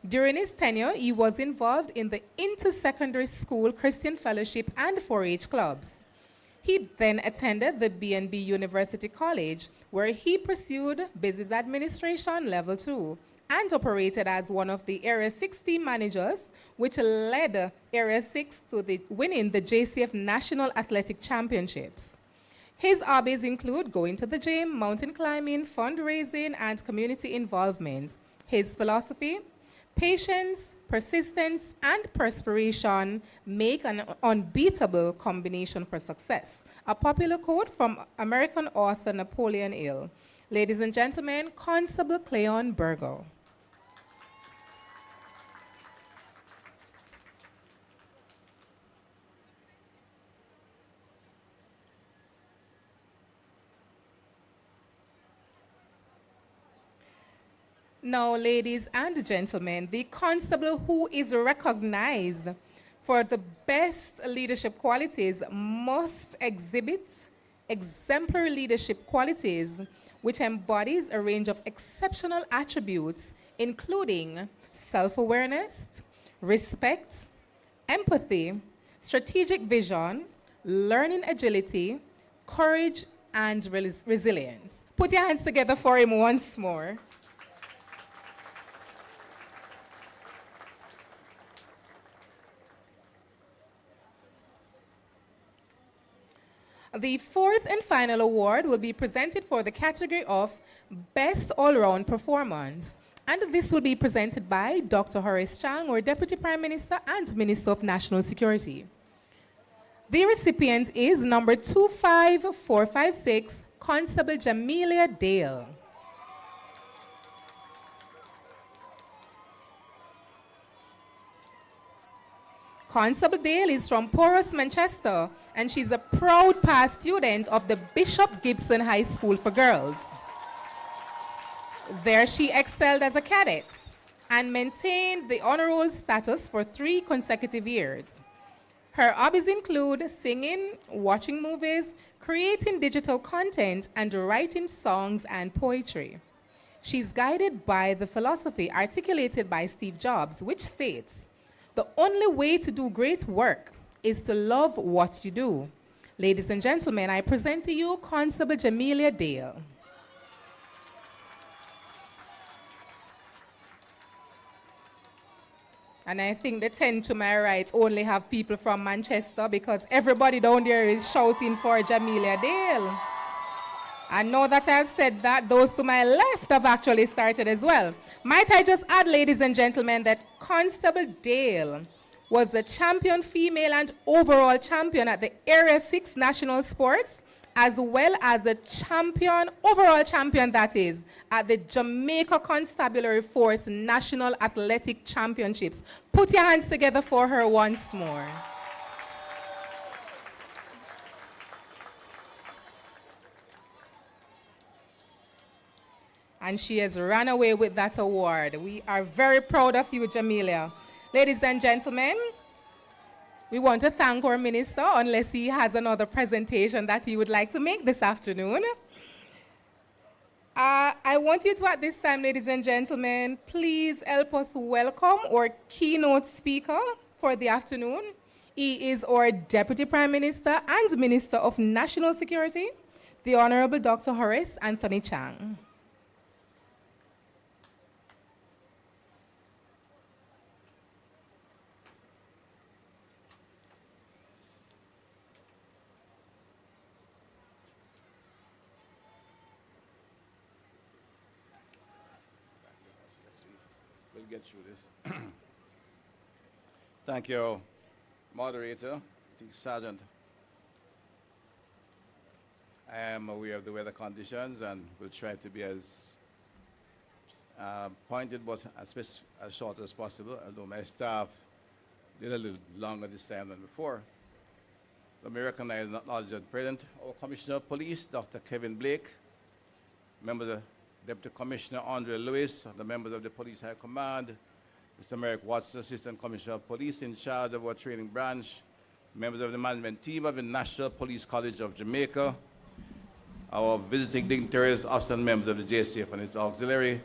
During his tenure, he was involved in the Inter-Secondary School Christian Fellowship and 4-H clubs. He then attended the B&B University College, where he pursued Business Administration Level 2 and operated as one of the Area 6 team managers, which led Area 6 to winning the JCF National Athletic Championships. His hobbies include going to the gym, mountain climbing, fundraising, and community involvement. His philosophy: patience, persistence, and perspiration make an unbeatable combination for success. A popular quote from American author Napoleon Hill. Ladies and gentlemen, Constable Cleon Berger. Now, ladies and gentlemen, the constable who is recognized for the best leadership qualities must exhibit exemplary leadership qualities which embodies a range of exceptional attributes, including self-awareness, respect, empathy, strategic vision, learning agility, courage, and resilience. Put your hands together for him once more. The fourth and final award will be presented for the category of Best All-Round Performance. And this will be presented by Dr. Horace Chang, our Deputy Prime Minister and Minister of National Security. The recipient is number 25456, Constable Jamelia Dale. Constable Dale is from Porus, Manchester, and she's a proud past student of the Bishop Gibson High School for Girls. There she excelled as a cadet and maintained the honor roll status for 3 consecutive years. Her hobbies include singing, watching movies, creating digital content, and writing songs and poetry. She's guided by the philosophy articulated by Steve Jobs, which states, "The only way to do great work is to love what you do." Ladies and gentlemen, I present to you Constable Jamelia Dale. And I think the 10 to my right only have people from Manchester because everybody down there is shouting for Jamelia Dale. And now that I've said that, those to my left have actually started as well. Might I just add, ladies and gentlemen, that Constable Dale was the champion female and overall champion at the Area 6 National Sports, as well as the champion, overall champion that is, at the Jamaica Constabulary Force National Athletic Championships. Put your hands together for her once more. And she has run away with that award. We are very proud of you, Jamelia. Ladies and gentlemen, we want to thank our minister, unless he has another presentation that he would like to make this afternoon. I want you to, at this time, ladies and gentlemen, please help us welcome our keynote speaker for the afternoon. He is our Deputy Prime Minister and Minister of National Security, the Honorable Dr. Horace Anthony Chang. We'll get through this. Thank you, moderator. I think Sergeant. I am aware of the weather conditions and will try to be as pointed but as short as possible, although my staff did a little longer this time than before. Let me recognize and acknowledge that present our Commissioner of Police, Dr. Kevin Blake, members of Deputy Commissioner Andre Lewis, the members of the Police High Command, Mr. Merrick Watson, Assistant Commissioner of Police in charge of our training branch, members of the management team of the National Police College of Jamaica, our visiting dignitaries, officers and members of the JCF and its auxiliary,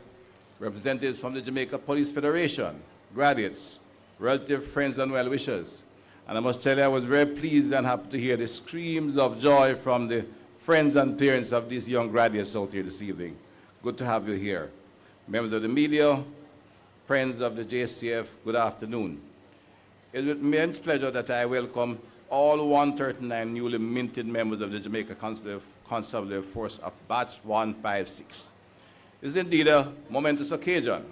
representatives from the Jamaica Police Federation, graduates, relatives, friends, and well-wishers. And I must tell you, I was very pleased and happy to hear the screams of joy from the friends and parents of these young graduates out here this evening. Good to have you here. Members of the media, friends of the JCF, good afternoon. It is with immense pleasure that I welcome all 139 newly minted members of the Jamaica Constabulary Force of Batch 156. It is indeed a momentous occasion,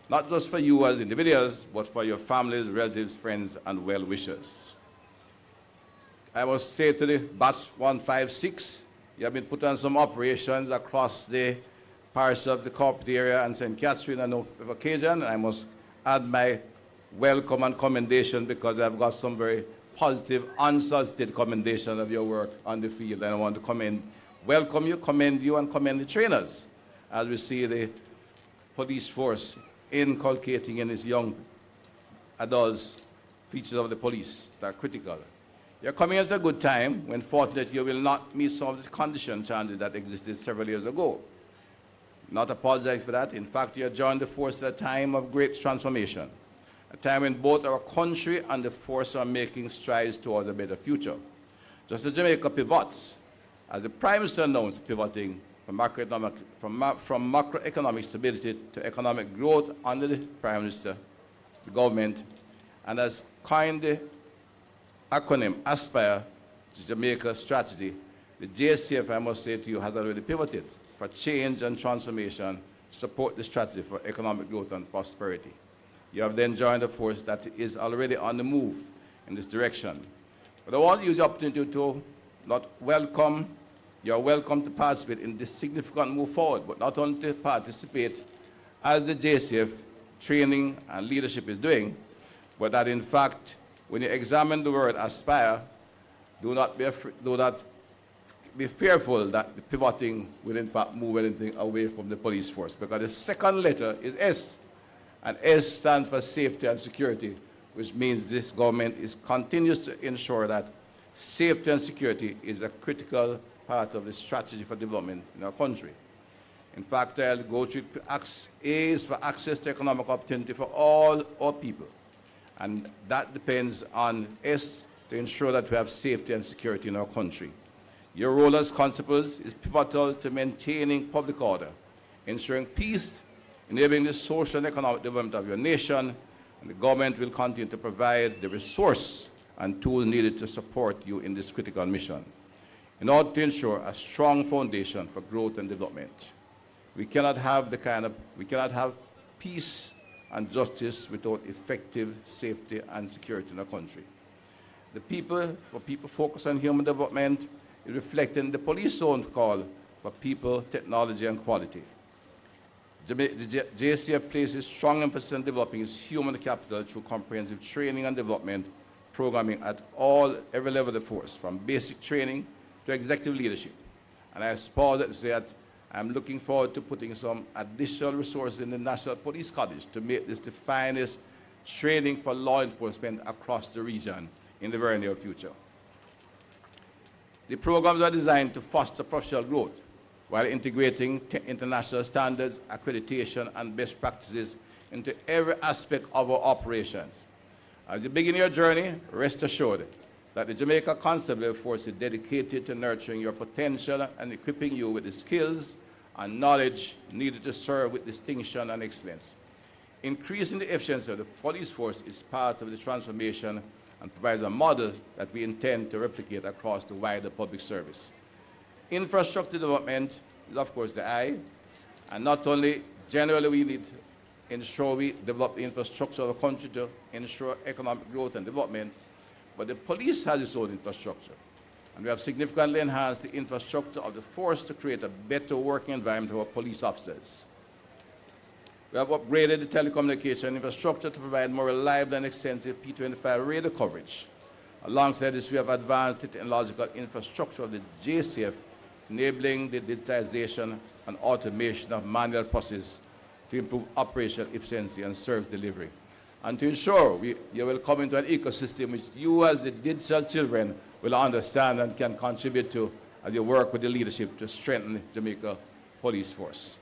not just for you as individuals, but for your families, relatives, friends, and well-wishers. I must say to the Batch 156, you have been put on some operations across the parish of the corporate area and St. Catherine on the occasion. I must add my welcome and commendation because I've got some very positive, unsolicited commendation of your work on the field. And I want to welcome you, commend you, and commend the trainers as we see the police force inculcating in its young adults features of the police that are critical. You're coming at a good time when fortunately you will not meet some of the condition challenges that existed several years ago. Not apologize for that. In fact, you joined the force at a time of great transformation, a time when both our country and the force are making strides towards a better future. Just as Jamaica pivots, as the Prime Minister announced, pivoting from macroeconomic stability to economic growth under the Prime Minister, the government, and as coined the acronym ASPIRE, Jamaica strategy, the JCF, I must say to you, has already pivoted for change and transformation to support the strategy for economic growth and prosperity. You have then joined a force that is already on the move in this direction. But I want to use the opportunity to you're welcome to participate in this significant move forward, but not only to participate as the JCF training and leadership is doing, but that in fact, when you examine the word aspire, do not be fearful that the pivoting will in fact move anything away from the police force, because the second letter is S, and S stands for safety and security, which means this government continues to ensure that safety and security is a critical part of the strategy for development in our country. In fact, I'll go through A is for access to economic opportunity for all our people, and that depends on S to ensure that we have safety and security in our country. Your role as constables is pivotal to maintaining public order, ensuring peace, enabling the social and economic development of your nation, and the government will continue to provide the resource and tools needed to support you in this critical mission in order to ensure a strong foundation for growth and development. We cannot have peace and justice without effective safety and security in our country. For people focused on human development, is reflecting the police zone's call for people, technology, and quality. The JCF places strong emphasis on developing its human capital through comprehensive training and development programming at every level of the force, from basic training to executive leadership. And I pause to say that I'm looking forward to putting some additional resources in the National Police College to make this the finest training for law enforcement across the region in the very near future. The programs are designed to foster professional growth, while integrating international standards, accreditation, and best practices into every aspect of our operations. As you begin your journey, rest assured that the Jamaica Constabulary Force is dedicated to nurturing your potential and equipping you with the skills and knowledge needed to serve with distinction and excellence. Increasing the efficiency of the police force is part of the transformation and provides a model that we intend to replicate across the wider public service. Infrastructure development is, of course, the eye, and not only generally we need to ensure we develop the infrastructure of the country to ensure economic growth and development, but the police has its own infrastructure. And we have significantly enhanced the infrastructure of the force to create a better working environment for our police officers. We have upgraded the telecommunication infrastructure to provide more reliable and extensive P25 radio coverage. Alongside this, we have advanced the technological infrastructure of the JCF, enabling the digitization and automation of manual processes to improve operational efficiency and service delivery. And to ensure you will come into an ecosystem which you as the digital children will understand and can contribute to as you work with the leadership to strengthen the Jamaica Police Force.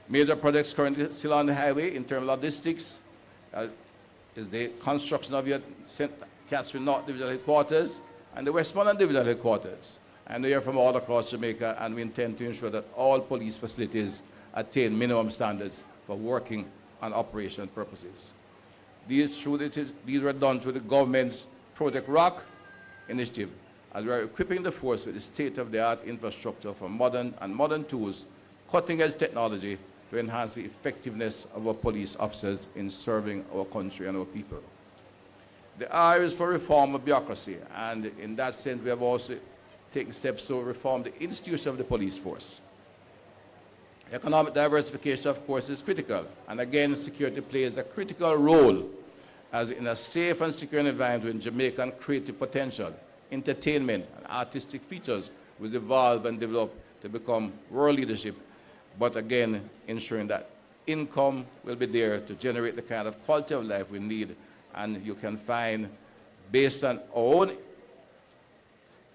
Major projects currently still on the highway in terms of logistics is the construction of your St. Catherine North Divisional Headquarters and the Westmoreland Divisional Headquarters. And we are from all across Jamaica, and we intend to ensure that all police facilities attain minimum standards for working and operation purposes. These were done through the government's Project Rock initiative, as we are equipping the force with the state-of-the-art infrastructure for modern tools, cutting-edge technology to enhance the effectiveness of our police officers in serving our country and our people. The R is for reform of bureaucracy, and in that sense, we have also taken steps to reform the institution of the police force. Economic diversification, of course, is critical, and again, security plays a critical role as in a safe and secure environment when Jamaican creative potential, entertainment, and artistic features will evolve and develop to become world leadership, but again, ensuring that income will be there to generate the kind of quality of life we need, and you can find, based on our own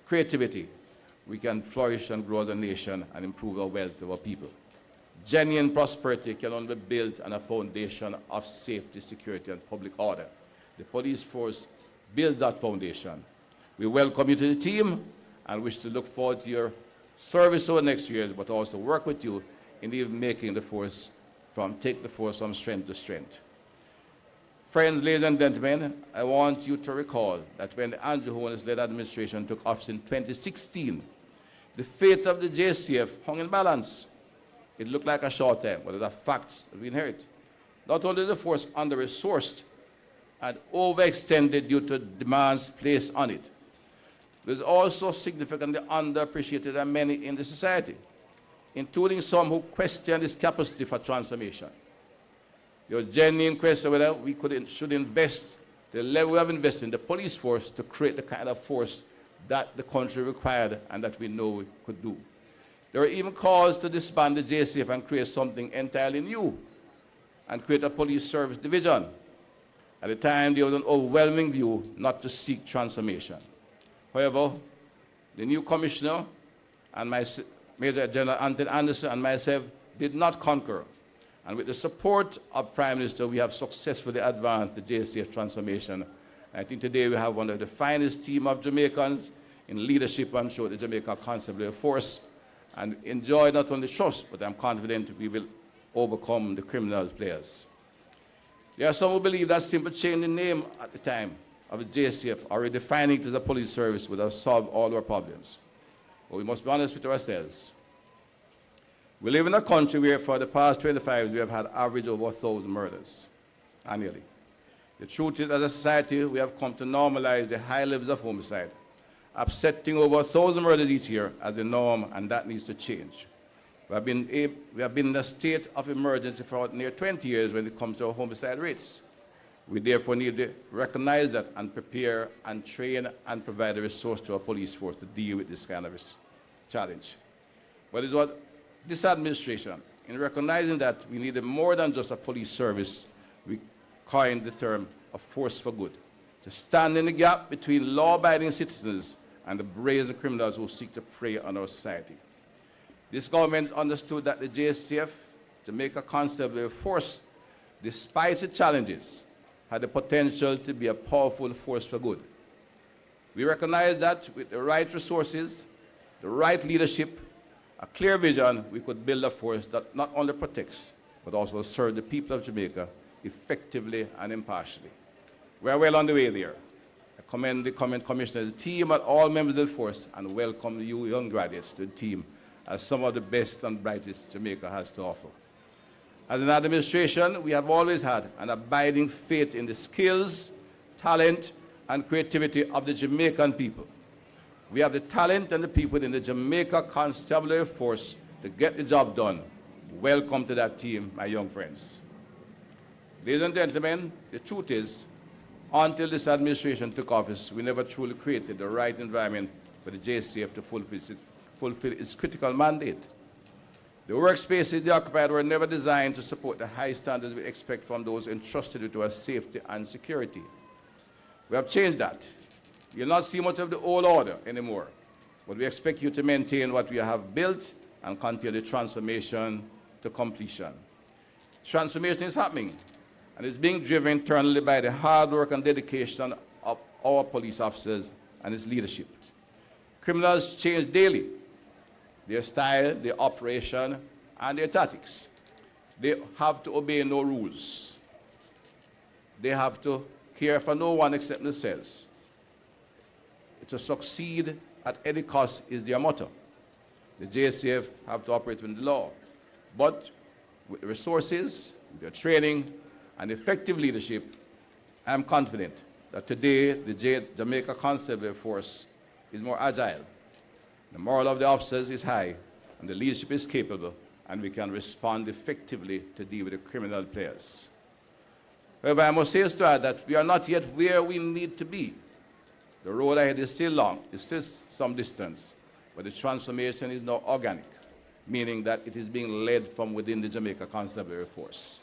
creativity, we can flourish and grow as a nation and improve our wealth of our people. Genuine prosperity can only be built on a foundation of safety, security, and public order. The police force builds that foundation. We welcome you to the team and wish to look forward to your service over the next years, but also work with you in even making the force take the force from strength to strength. Friends, ladies and gentlemen, I want you to recall that when the Andrew Holness-led administration took office in 2016, the fate of the JCF hung in balance. It looked like a short time, but the facts that we inherit. Not only is the force under-resourced and overextended due to demands placed on it, it is also significantly underappreciated by many in the society, including some who question its capacity for transformation. There was genuine question whether we should invest the level we have invested in the police force to create the kind of force that the country required and that we know we could do. There were even calls to disband the JCF and create something entirely new and create a police service division. At the time, there was an overwhelming view not to seek transformation. However, the new commissioner and Major General Anthony Anderson and myself did not concur. And with the support of Prime Minister, we have successfully advanced the JCF transformation. I think today we have one of the finest team of Jamaicans in leadership and show the Jamaica Constabulary Force, and enjoy not only trust, but I'm confident we will overcome the criminal players. There are some who believe that simple change in name at the time of the JCF or redefining it as a police service would have solved all our problems. But we must be honest with ourselves. We live in a country where for the past 25 years we have had average over 1,000 murders annually. The truth is, as a society, we have come to normalize the high levels of homicide, upsetting over 1,000 murders each year as the norm, and that needs to change. We have been in a state of emergency for near 20 years when it comes to our homicide rates. We therefore need to recognize that and prepare and train and provide a resource to our police force to deal with this kind of challenge. But it's what this administration, in recognizing that we need more than just a police service, we coined the term of force for good, to stand in the gap between law-abiding citizens and the brazen criminals who seek to prey on our society. This government understood that the JCF, Jamaica Constabulary Force, despite its challenges, had the potential to be a powerful force for good. We recognize that with the right resources, the right leadership, a clear vision, we could build a force that not only protects, but also serves the people of Jamaica effectively and impartially. We are well on the way there. I commend the Commissioner's team and all members of the force and welcome you young graduates to the team as some of the best and brightest Jamaica has to offer. As an administration, we have always had an abiding faith in the skills, talent, and creativity of the Jamaican people. We have the talent and the people in the Jamaica Constabulary Force to get the job done. Welcome to that team, my young friends. Ladies and gentlemen, the truth is, until this administration took office, we never truly created the right environment for the JCF to fulfill its critical mandate. The workspaces they occupied were never designed to support the high standards we expect from those entrusted with our safety and security. We have changed that. You'll not see much of the old order anymore, but we expect you to maintain what we have built and continue the transformation to completion. Transformation is happening, and it's being driven internally by the hard work and dedication of our police officers and its leadership. Criminals change daily. Their style, their operation, and their tactics. They have to obey no rules. They have to care for no one except themselves. To succeed at any cost is their motto. The JCF have to operate within the law. But with the resources, with their training, and effective leadership, I am confident that today the Jamaica Constabulary Force is more agile. The morale of the officers is high, and the leadership is capable, and we can respond effectively to deal with the criminal players. However, I must say to add that we are not yet where we need to be. The road ahead is still long, it's still some distance, but the transformation is now organic, meaning that it is being led from within the Jamaica Constabulary Force.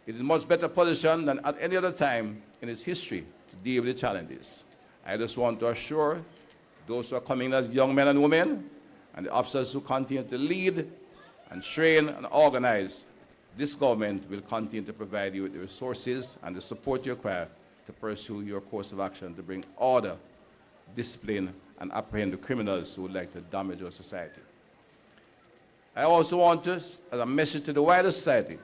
It is in much better position than at any other time in its history to deal with the challenges. I just want to assure those who are coming as young men and women, and the officers who continue to lead and train and organize, this government will continue to provide you with the resources and the support you require to pursue your course of action to bring order, discipline, and apprehend the criminals who would like to damage our society. I also want to, as a message to the wider society,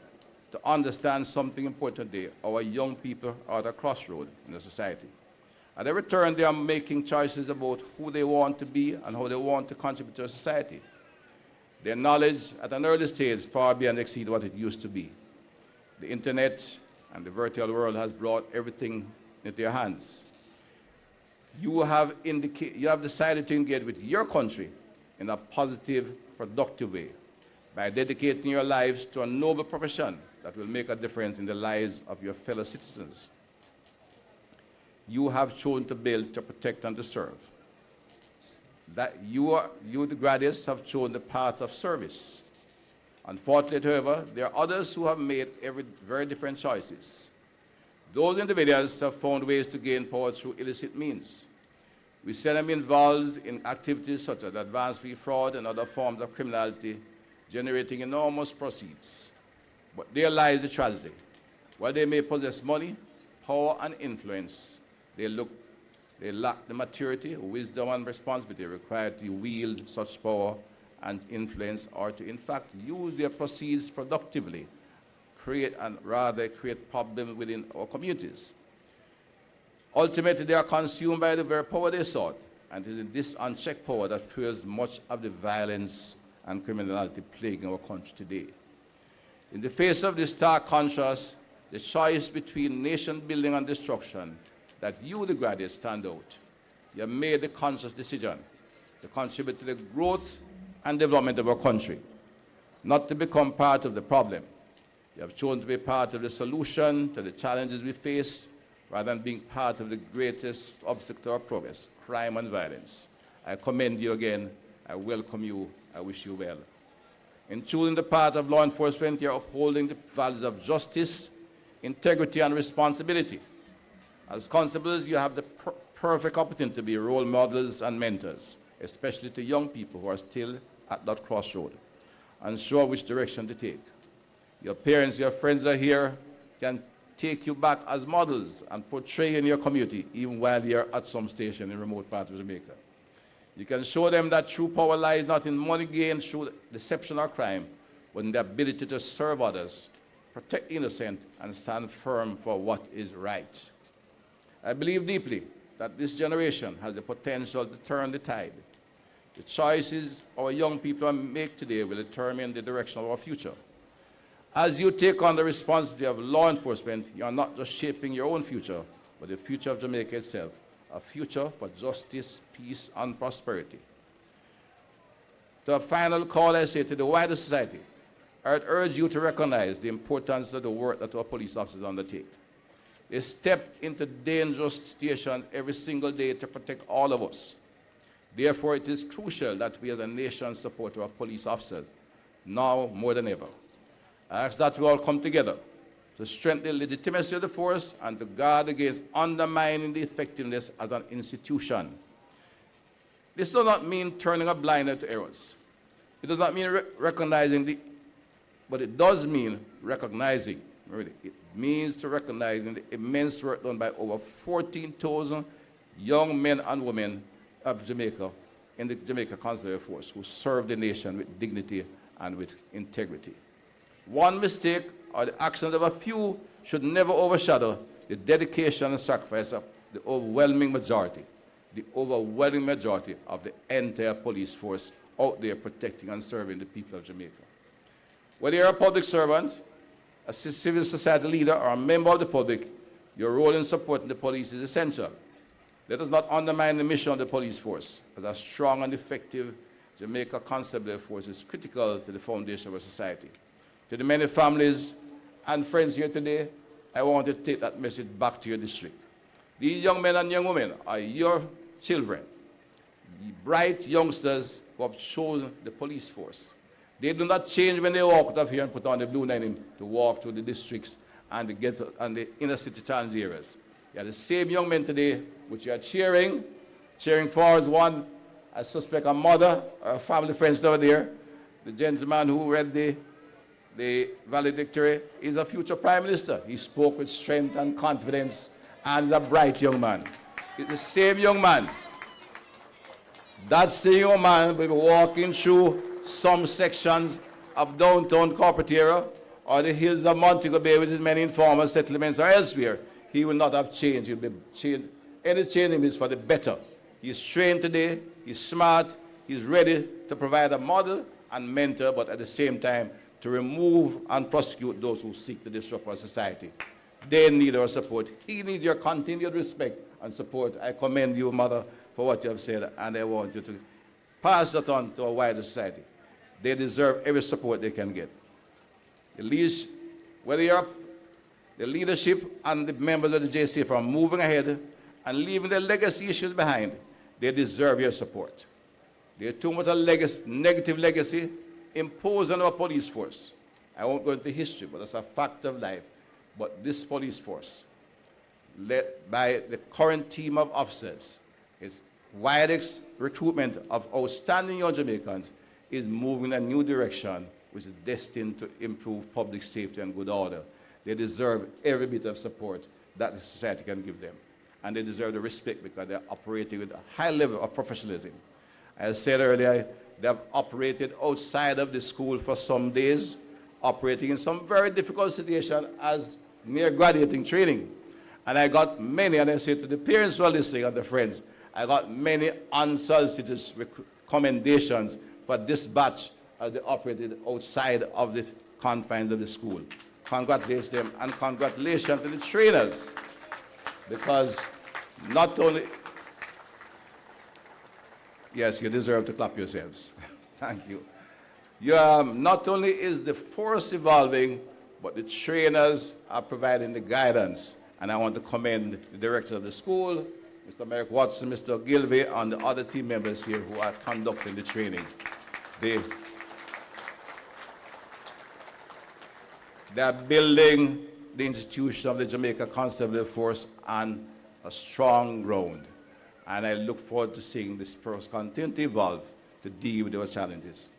to understand something important today. Our young people are at a crossroad in the society. At every turn, they are making choices about who they want to be and how they want to contribute to a society. Their knowledge at an early stage far beyond exceed what it used to be. The internet and the virtual world has brought everything into their hands. You have decided to engage with your country in a positive, productive way by dedicating your lives to a noble profession that will make a difference in the lives of your fellow citizens. You have chosen to build, to protect, and to serve. That you, the graduates, have chosen the path of service. Unfortunately, however, there are others who have made very different choices. Those individuals have found ways to gain power through illicit means. We see them involved in activities such as advance fee fraud and other forms of criminality, generating enormous proceeds. But there lies the tragedy. While they may possess money, power, and influence, they lack the maturity, wisdom, and responsibility required to wield such power and influence, or to in fact use their proceeds productively, create problems within our communities. Ultimately, they are consumed by the very power they sought, and it is this unchecked power that fuels much of the violence and criminality plaguing our country today. In the face of this stark contrast, the choice between nation building and destruction, that you, the graduates, stand out. You have made the conscious decision to contribute to the growth and development of our country, not to become part of the problem. You have chosen to be part of the solution to the challenges we face, rather than being part of the greatest obstacle to our progress, crime and violence. I commend you again. I welcome you. I wish you well. In choosing the path of law enforcement, you are upholding the values of justice, integrity, and responsibility. As constables, you have the perfect opportunity to be role models and mentors, especially to young people who are still at that crossroad, unsure which direction to take. Your parents, your friends are here, can take you back as models and portray in your community, even while you're at some station in remote part of Jamaica. You can show them that true power lies not in money gained through deception or crime, but in the ability to serve others, protect the innocent, and stand firm for what is right. I believe deeply that this generation has the potential to turn the tide. The choices our young people make today will determine the direction of our future. As you take on the responsibility of law enforcement, you are not just shaping your own future, but the future of Jamaica itself, a future for justice, peace, and prosperity. To a final call, I say to the wider society, I would urge you to recognize the importance of the work that our police officers undertake. They step into dangerous stations every single day to protect all of us. Therefore, it is crucial that we as a nation support our police officers, now more than ever. I ask that we all come together to strengthen the legitimacy of the force and to guard against undermining the effectiveness as an institution. This does not mean turning a blind eye to errors. It does not mean recognizing but it does mean recognizing. Really. It means to recognizing the immense work done by over 14,000 young men and women of Jamaica in the Jamaica Consular Force who serve the nation with dignity and with integrity. One mistake or the actions of a few should never overshadow the dedication and sacrifice of the overwhelming majority of the entire police force out there protecting and serving the people of Jamaica. Whether you're a public servant, a civil society leader, or a member of the public, your role in supporting the police is essential. Let us not undermine the mission of the police force, as a strong and effective Jamaica Constabulary Force is critical to the foundation of our society. To the many families and friends here today, I want to take that message back to your district. These young men and young women are your children, the bright youngsters who have chosen the police force. They do not change when they walk out of here and put on the blue lining to walk through the districts and the ghetto and the inner city challenge areas. You are the same young men today which you are cheering for as one, I suspect a mother or a family friends over there. The gentleman who read the valedictory is a future prime minister. He spoke with strength and confidence and is a bright young man. He's the same young man. That same young man will be walking through some sections of downtown corporate area or the hills of Montego Bay with his many informal settlements or elsewhere. He will not have changed. He'll be changed. Any change is for the better. He's trained today, he's smart, he's ready to provide a model and mentor, but at the same time to remove and prosecute those who seek to disrupt our society. They need our support. He needs your continued respect and support. I commend you, Mother, for what you have said, and I want you to pass that on to a wider society. They deserve every support they can get. Whether you're the leadership and the members of the JCF are moving ahead and leaving their legacy issues behind, they deserve your support. There's too much a negative legacy imposed on our police force. I won't go into history, but it's a fact of life. But this police force, led by the current team of officers, its wide recruitment of outstanding young Jamaicans, is moving in a new direction which is destined to improve public safety and good order. They deserve every bit of support that the society can give them. And they deserve the respect because they're operating with a high level of professionalism. As I said earlier, they have operated outside of the school for some days, operating in some very difficult situations as mere graduating training. And I got many, and I say to the parents who are listening and the friends, I got many unsolicited commendations for this batch as they operated outside of the confines of the school. Congratulations to them, and congratulations to the trainers, because not only, yes, you deserve to clap yourselves. Thank you. Not only is the force evolving, but the trainers are providing the guidance. And I want to commend the director of the school, Mr. Merrick Watson, Mr. Gilvey, and the other team members here who are conducting the training. They are building the institution of the Jamaica Constabulary Force on a strong ground. And I look forward to seeing this force continue to evolve to deal with our challenges.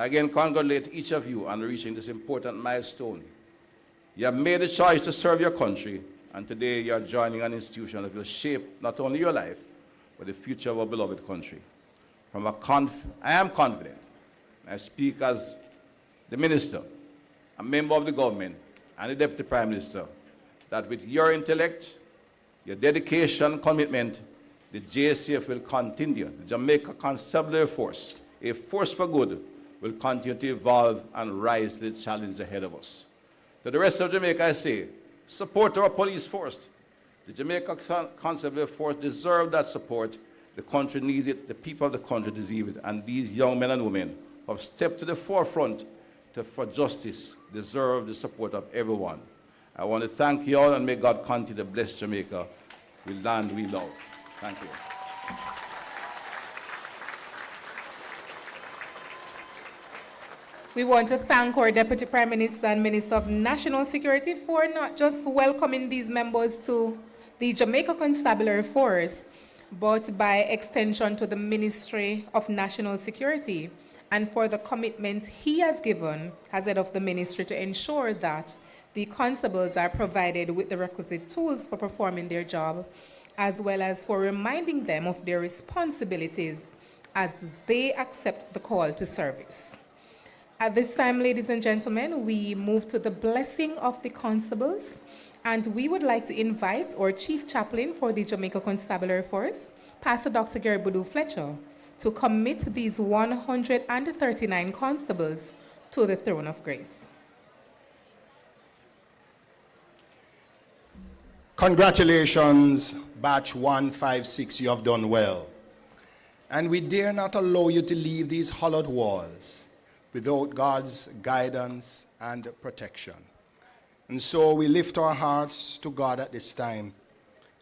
I again congratulate each of you on reaching this important milestone. You have made the choice to serve your country, and today you are joining an institution that will shape not only your life, but the future of our beloved country. I am confident, I speak as the minister, a member of the government, and the Deputy Prime Minister, that with your intellect, your dedication, commitment, the JCF will continue. The Jamaica Constabulary Force, a force for good, will continue to evolve and rise to the challenge ahead of us. To the rest of Jamaica, I say, support our police force. The Jamaica Constabulary Force deserves that support. The country needs it, the people of the country deserve it, and these young men and women who have stepped to the forefront for justice deserve the support of everyone. I want to thank you all, and may God continue to bless Jamaica, the land we love. Thank you. We want to thank our Deputy Prime Minister and Minister of National Security for not just welcoming these members to the Jamaica Constabulary Force, but by extension to the Ministry of National Security, and for the commitment he has given as head of the ministry to ensure that the constables are provided with the requisite tools for performing their job, as well as for reminding them of their responsibilities as they accept the call to service. At this time, ladies and gentlemen, we move to the blessing of the constables, and we would like to invite our Chief Chaplain for the Jamaica Constabulary Force, Pastor Dr. Gary Boudou Fletcher, to commit these 139 constables to the throne of grace. Congratulations, Batch 156, you have done well. And we dare not allow you to leave these hallowed walls without God's guidance and protection. And so we lift our hearts to God at this time,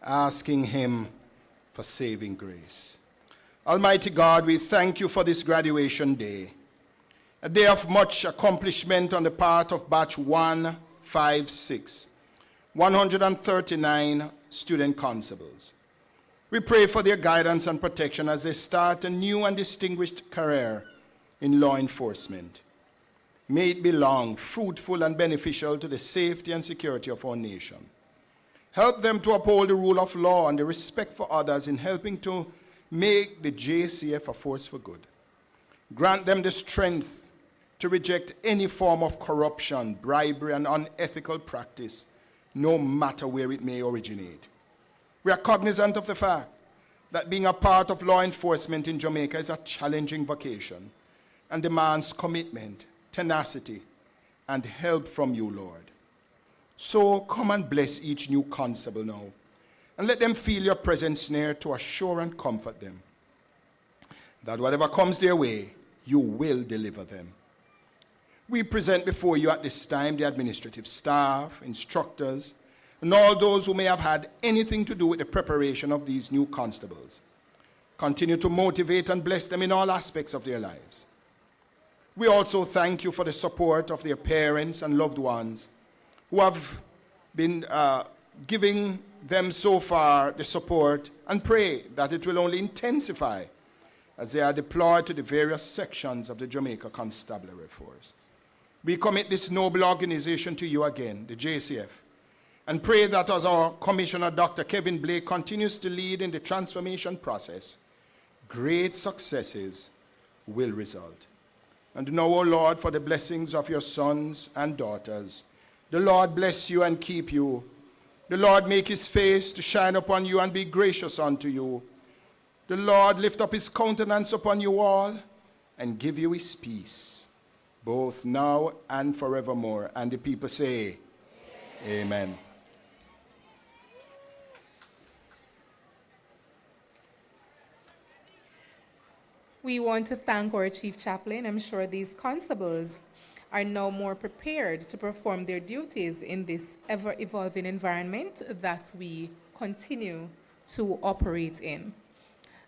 asking him for saving grace. Almighty God, we thank you for this graduation day, a day of much accomplishment on the part of Batch 156, 139 student constables. We pray for their guidance and protection as they start a new and distinguished career in law enforcement. May it be long, fruitful, and beneficial to the safety and security of our nation. Help them to uphold the rule of law and the respect for others in helping to make the JCF a force for good. Grant them the strength to reject any form of corruption, bribery, and unethical practice, no matter where it may originate. We are cognizant of the fact that being a part of law enforcement in Jamaica is a challenging vocation and demands commitment, tenacity, and help from you, Lord. So come and bless each new constable now, and let them feel your presence near to assure and comfort them that whatever comes their way, you will deliver them. We present before you at this time the administrative staff, instructors, and all those who may have had anything to do with the preparation of these new constables. Continue to motivate and bless them in all aspects of their lives. We also thank you for the support of their parents and loved ones who have been giving them so far the support, and pray that it will only intensify as they are deployed to the various sections of the Jamaica Constabulary Force. We commit this noble organization to you again, the JCF, and pray that as our Commissioner, Dr. Kevin Blake, continues to lead in the transformation process, great successes will result. And now, O Lord, for the blessings of your sons and daughters, the Lord bless you and keep you. The Lord make his face to shine upon you and be gracious unto you. The Lord lift up his countenance upon you all and give you his peace, both now and forevermore. And the people say, Amen. Amen. We want to thank our Chief Chaplain. I'm sure these constables are now more prepared to perform their duties in this ever-evolving environment that we continue to operate in.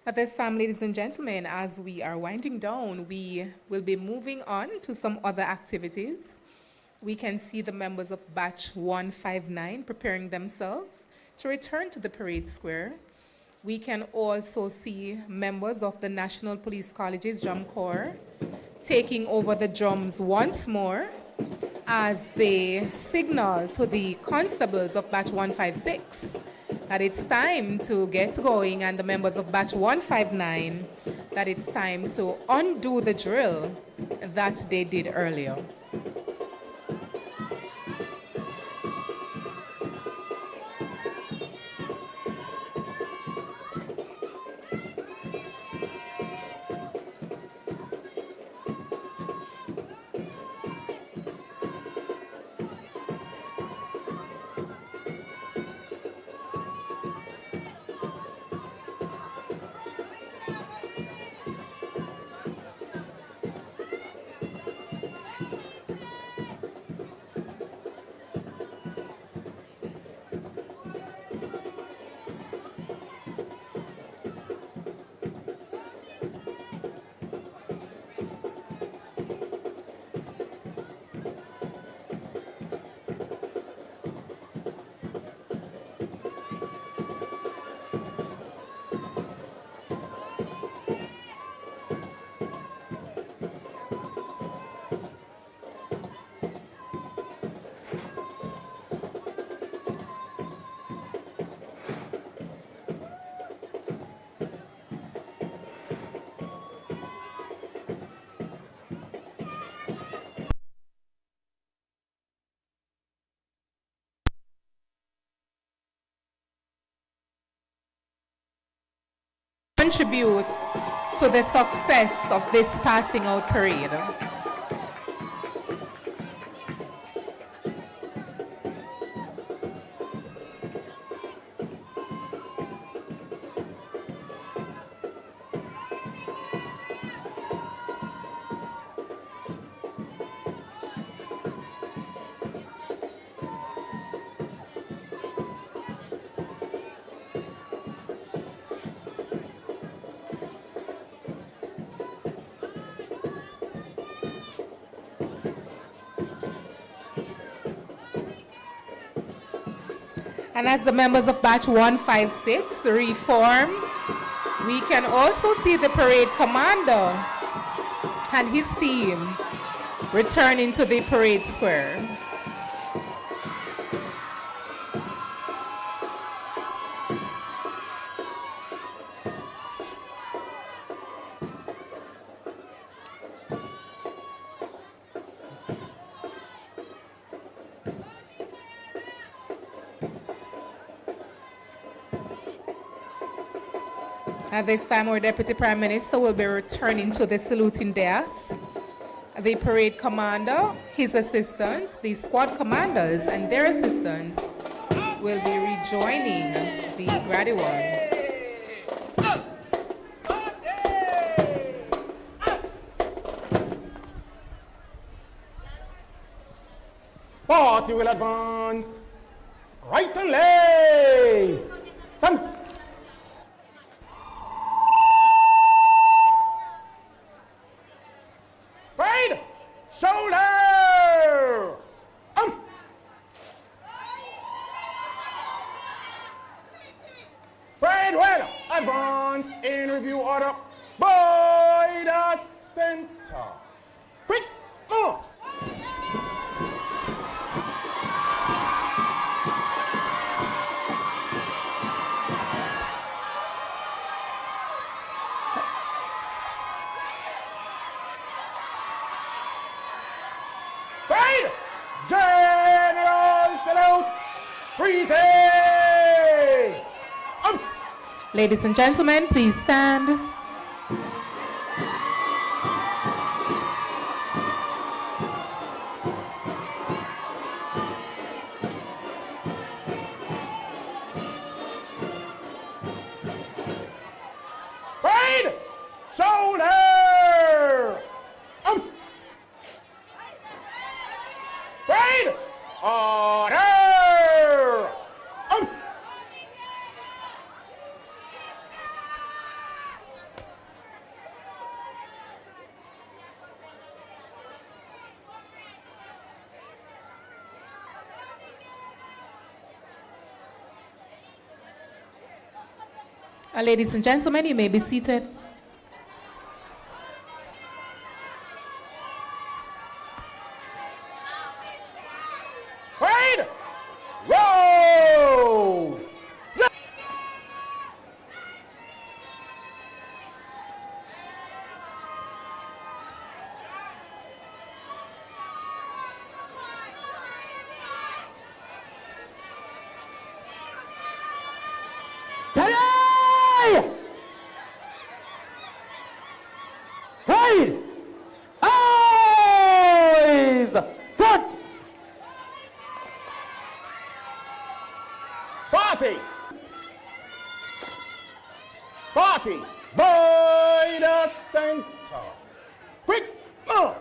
At this time, ladies and gentlemen, as we are winding down, we will be moving on to some other activities. We can see the members of Batch 159 preparing themselves to return to the parade square. We can also see members of the National Police College's Drum Corps taking over the drums once more as they signal to the constables of batch 156 that it's time to get going, and the members of batch 159 that it's time to undo the drill that they did earlier. Contribute to the success of this passing out parade. And as the members of batch 156 reform, we can also see the parade commander and his team returning to the parade square. At this time, our Deputy Prime Minister will be returning to the saluting dais. The parade commander, his assistants, the squad commanders, and their assistants will be rejoining the graduates. Party will advance. Right and left. Stand. Parade. Shoulder. Arms. Parade well. Advance in review order. By the center. Quick march. Parade! General salute! Freeze! Arms! Ladies and gentlemen, please stand. Parade! Shoulder! Arms! Parade! Order! Arms! Ladies and gentlemen, you may be seated. Party! Party! By the center! Quick march!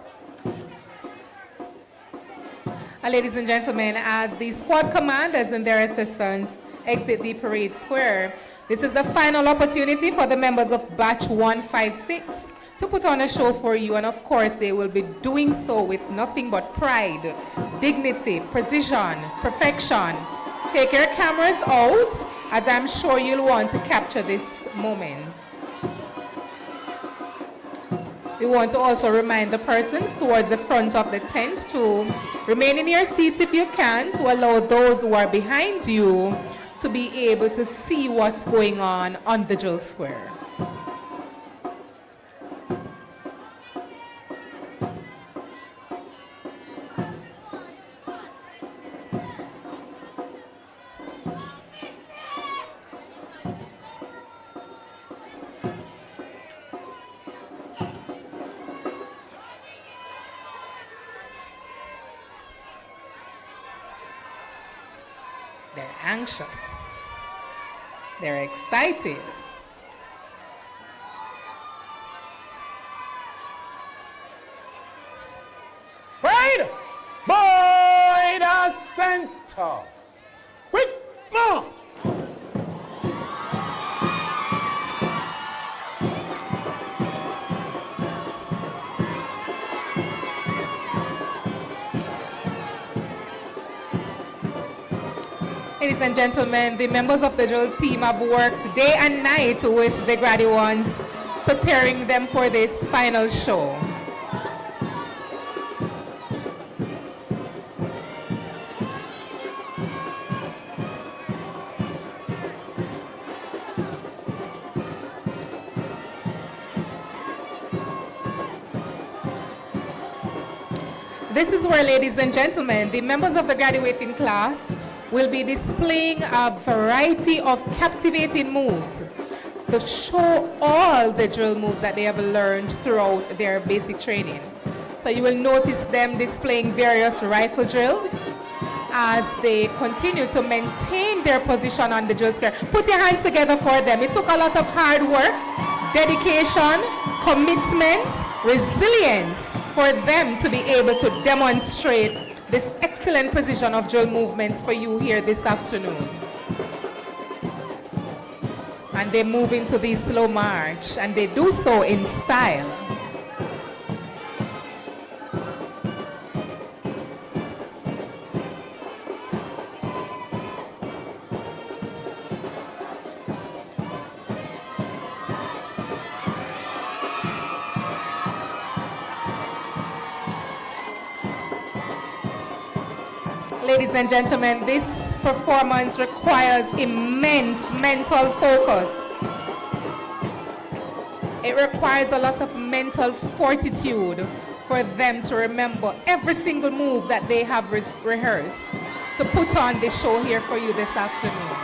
Ladies and gentlemen, as the squad commanders and their assistants exit the parade square, this is the final opportunity for the members of Batch 156 to put on a show for you, and of course they will be doing so with nothing but pride, dignity, precision, perfection. Take your cameras out, as I'm sure you'll want to capture this moment. We want to also remind the persons towards the front of the tent to remain in your seats if you can, to allow those who are behind you to be able to see what's going on the drill square. They're anxious. They're excited. Parade! By the center! Quick march! Ladies and gentlemen, the members of the drill team have worked day and night with the graduates, preparing them for this final show. This is where, ladies and gentlemen, the members of the graduating class will be displaying a variety of captivating moves to show all the drill moves that they have learned throughout their basic training. So you will notice them displaying various rifle drills as they continue to maintain their position on the drill square. Put your hands together for them. It took a lot of hard work, dedication, commitment, resilience for them to be able to demonstrate this excellent precision of drill movements for you here this afternoon. And they move into the slow march, and they do so in style. Ladies and gentlemen, this performance requires immense mental focus. It requires a lot of mental fortitude for them to remember every single move that they have rehearsed to put on the show here for you this afternoon.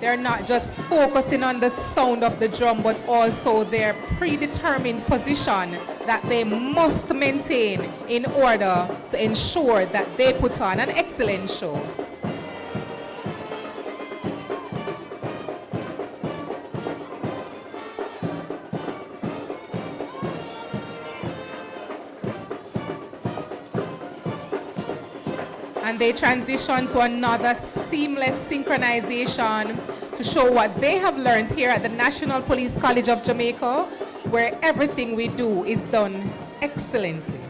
They're not just focusing on the sound of the drum, but also their predetermined position that they must maintain in order to ensure that they put on an excellent show. And they transition to another seamless synchronization to show what they have learned here at the National Police College of Jamaica, where everything we do is done excellently.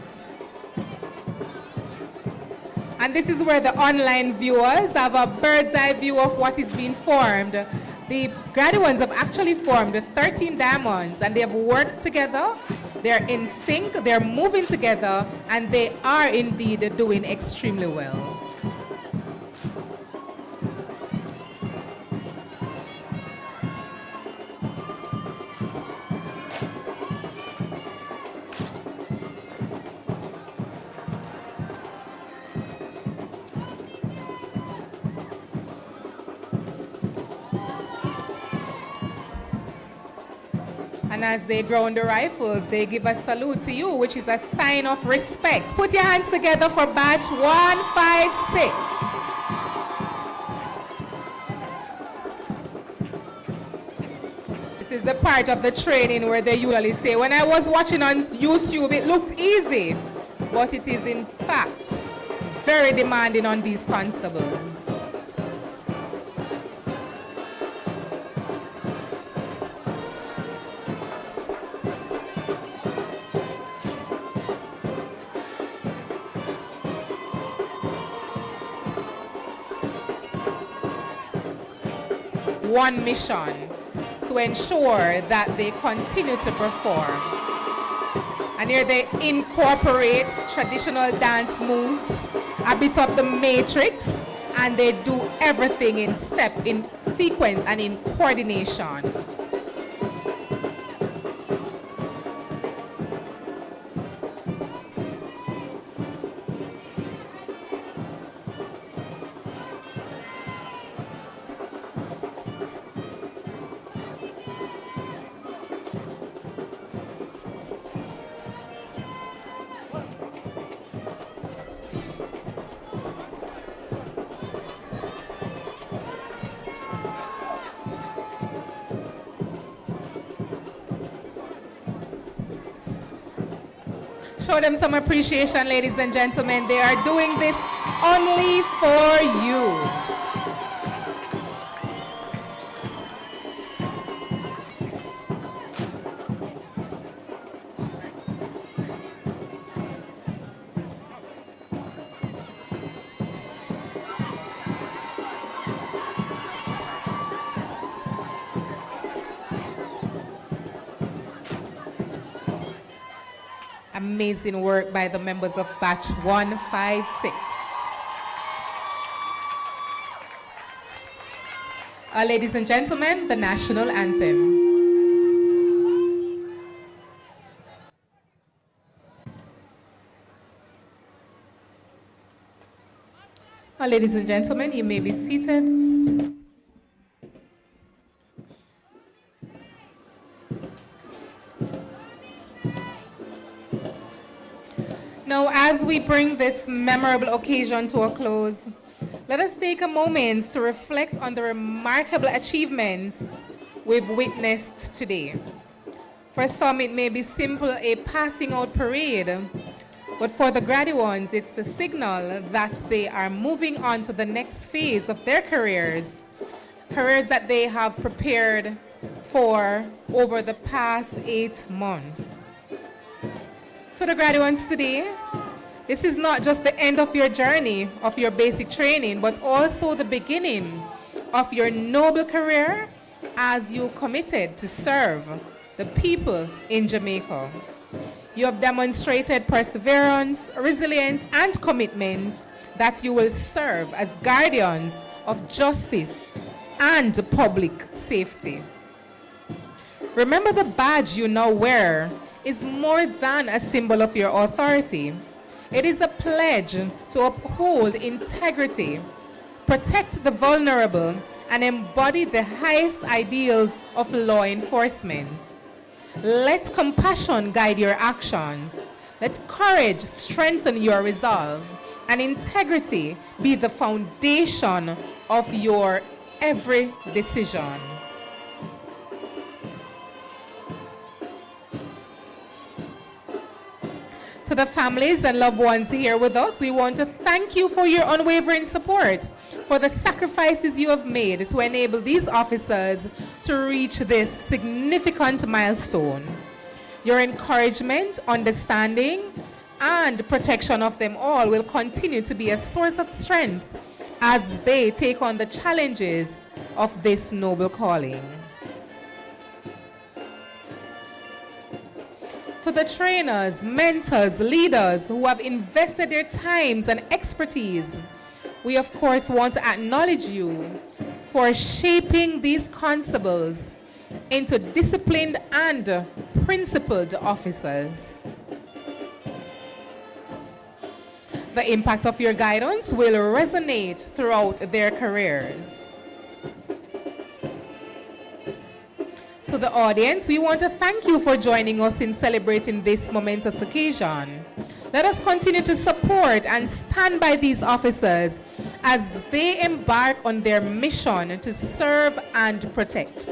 And this is where the online viewers have a bird's eye view of what is being formed. The graduates have actually formed 13 diamonds, and they have worked together. They're in sync, they're moving together, and they are indeed doing extremely well. And as they ground the rifles, they give a salute to you, which is a sign of respect. Put your hands together for batch 156. This is the part of the training where they usually say, when I was watching on YouTube, it looked easy, but it is in fact very demanding on these constables. One mission: to ensure that they continue to perform. And here they incorporate traditional dance moves, a bit of the matrix, and they do everything in step, in sequence, and in coordination. Show them some appreciation, ladies and gentlemen. They are doing this only for you. Amazing work by the members of batch 156. Ladies and gentlemen, the national anthem. Ladies and gentlemen, you may be seated. Now, as we bring this memorable occasion to a close, let us take a moment to reflect on the remarkable achievements we've witnessed today. For some, it may be simply a passing out parade, but for the graduates, it's a signal that they are moving on to the next phase of their careers that they have prepared for over the past 8 months. To the graduates today, this is not just the end of your journey of your basic training, but also the beginning of your noble career as you committed to serve the people in Jamaica. You have demonstrated perseverance, resilience, and commitment that you will serve as guardians of justice and public safety. Remember, the badge you now wear is more than a symbol of your authority. It is a pledge to uphold integrity, protect the vulnerable, and embody the highest ideals of law enforcement. Let compassion guide your actions. Let courage strengthen your resolve, and integrity be the foundation of your every decision. To the families and loved ones here with us, we want to thank you for your unwavering support, for the sacrifices you have made to enable these officers to reach this significant milestone. Your encouragement, understanding, and protection of them all will continue to be a source of strength as they take on the challenges of this noble calling. To the trainers, mentors, leaders who have invested their times and expertise, we of course want to acknowledge you for shaping these constables into disciplined and principled officers. The impact of your guidance will resonate throughout their careers. To the audience, we want to thank you for joining us in celebrating this momentous occasion. Let us continue to support and stand by these officers as they embark on their mission to serve and protect.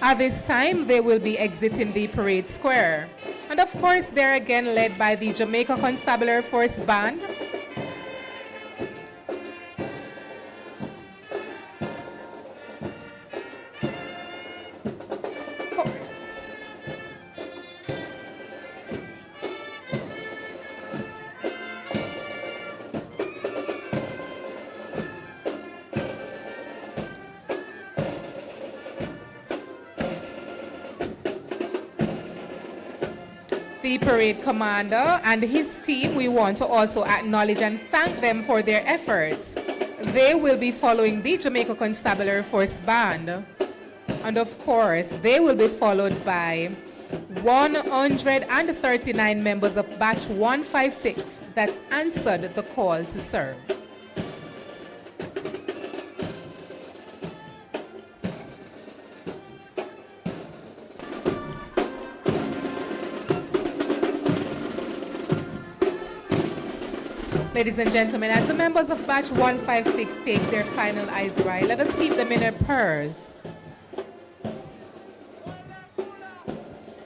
At this time, they will be exiting the parade square. And of course, they're again led by the Jamaica Constabulary Force Band. The parade commander and his team, we want to also acknowledge and thank them for their efforts. They will be following the Jamaica Constabulary Force Band. And of course, they will be followed by 139 members of Batch 156 that answered the call to serve. Ladies and gentlemen, as the members of Batch 156 take their final eyes right, let us keep them in our prayers.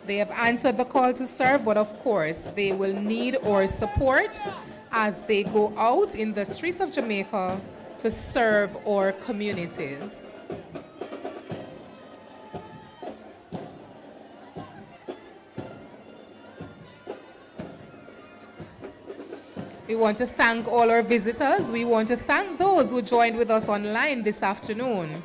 They have answered the call to serve, but of course, they will need our support as they go out in the streets of Jamaica to serve our communities. We want to thank all our visitors. We want to thank those who joined with us online this afternoon.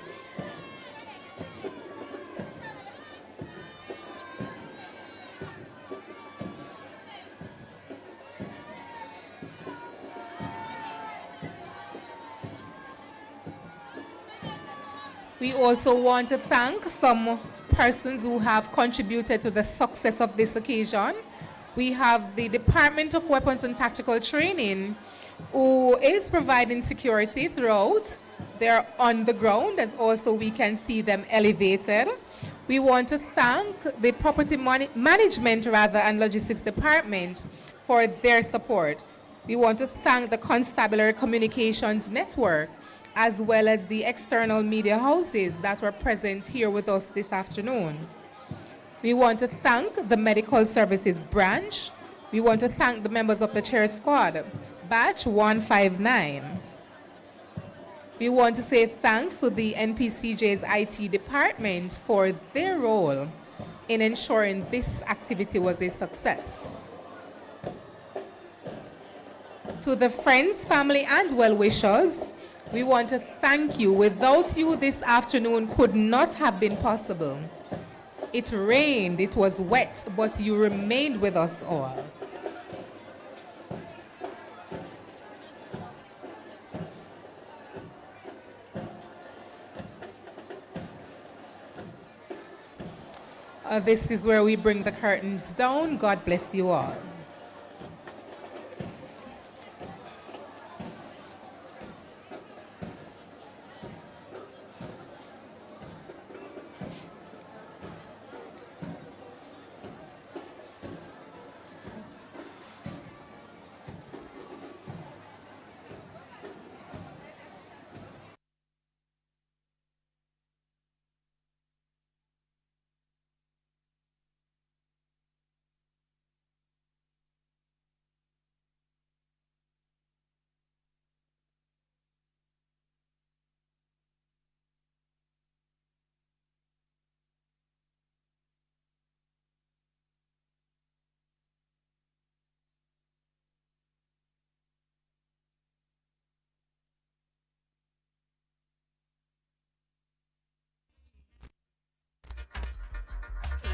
We also want to thank some persons who have contributed to the success of this occasion. We have the Department of Weapons and Tactical Training, who is providing security throughout. They're on the ground, as also we can see them elevated. We want to thank the Property Management and Logistics Department for their support. We want to thank the Constabulary Communications Network, as well as the external media houses that were present here with us this afternoon. We want to thank the Medical Services Branch. We want to thank the members of the Chair Squad, Batch 159. We want to say thanks to the NPCJ's IT department for their role in ensuring this activity was a success. To the friends, family, and well-wishers, we want to thank you. Without you, this afternoon could not have been possible. It rained, it was wet, but you remained with us all. This is where we bring the curtains down. God bless you all.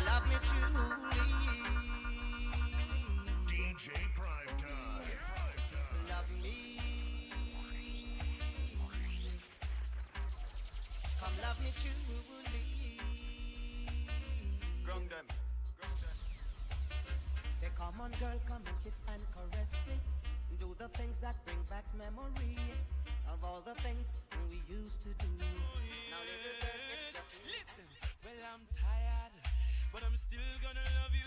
Love me truly. DJ Prime Time. Love me. Come love me truly. Ground them. Say come on girl, come and kiss and caress me. Do the things that bring back memory of all the things we used to do. Now little girl, it's just listen. Well, I'm tired but I'm still gonna love you.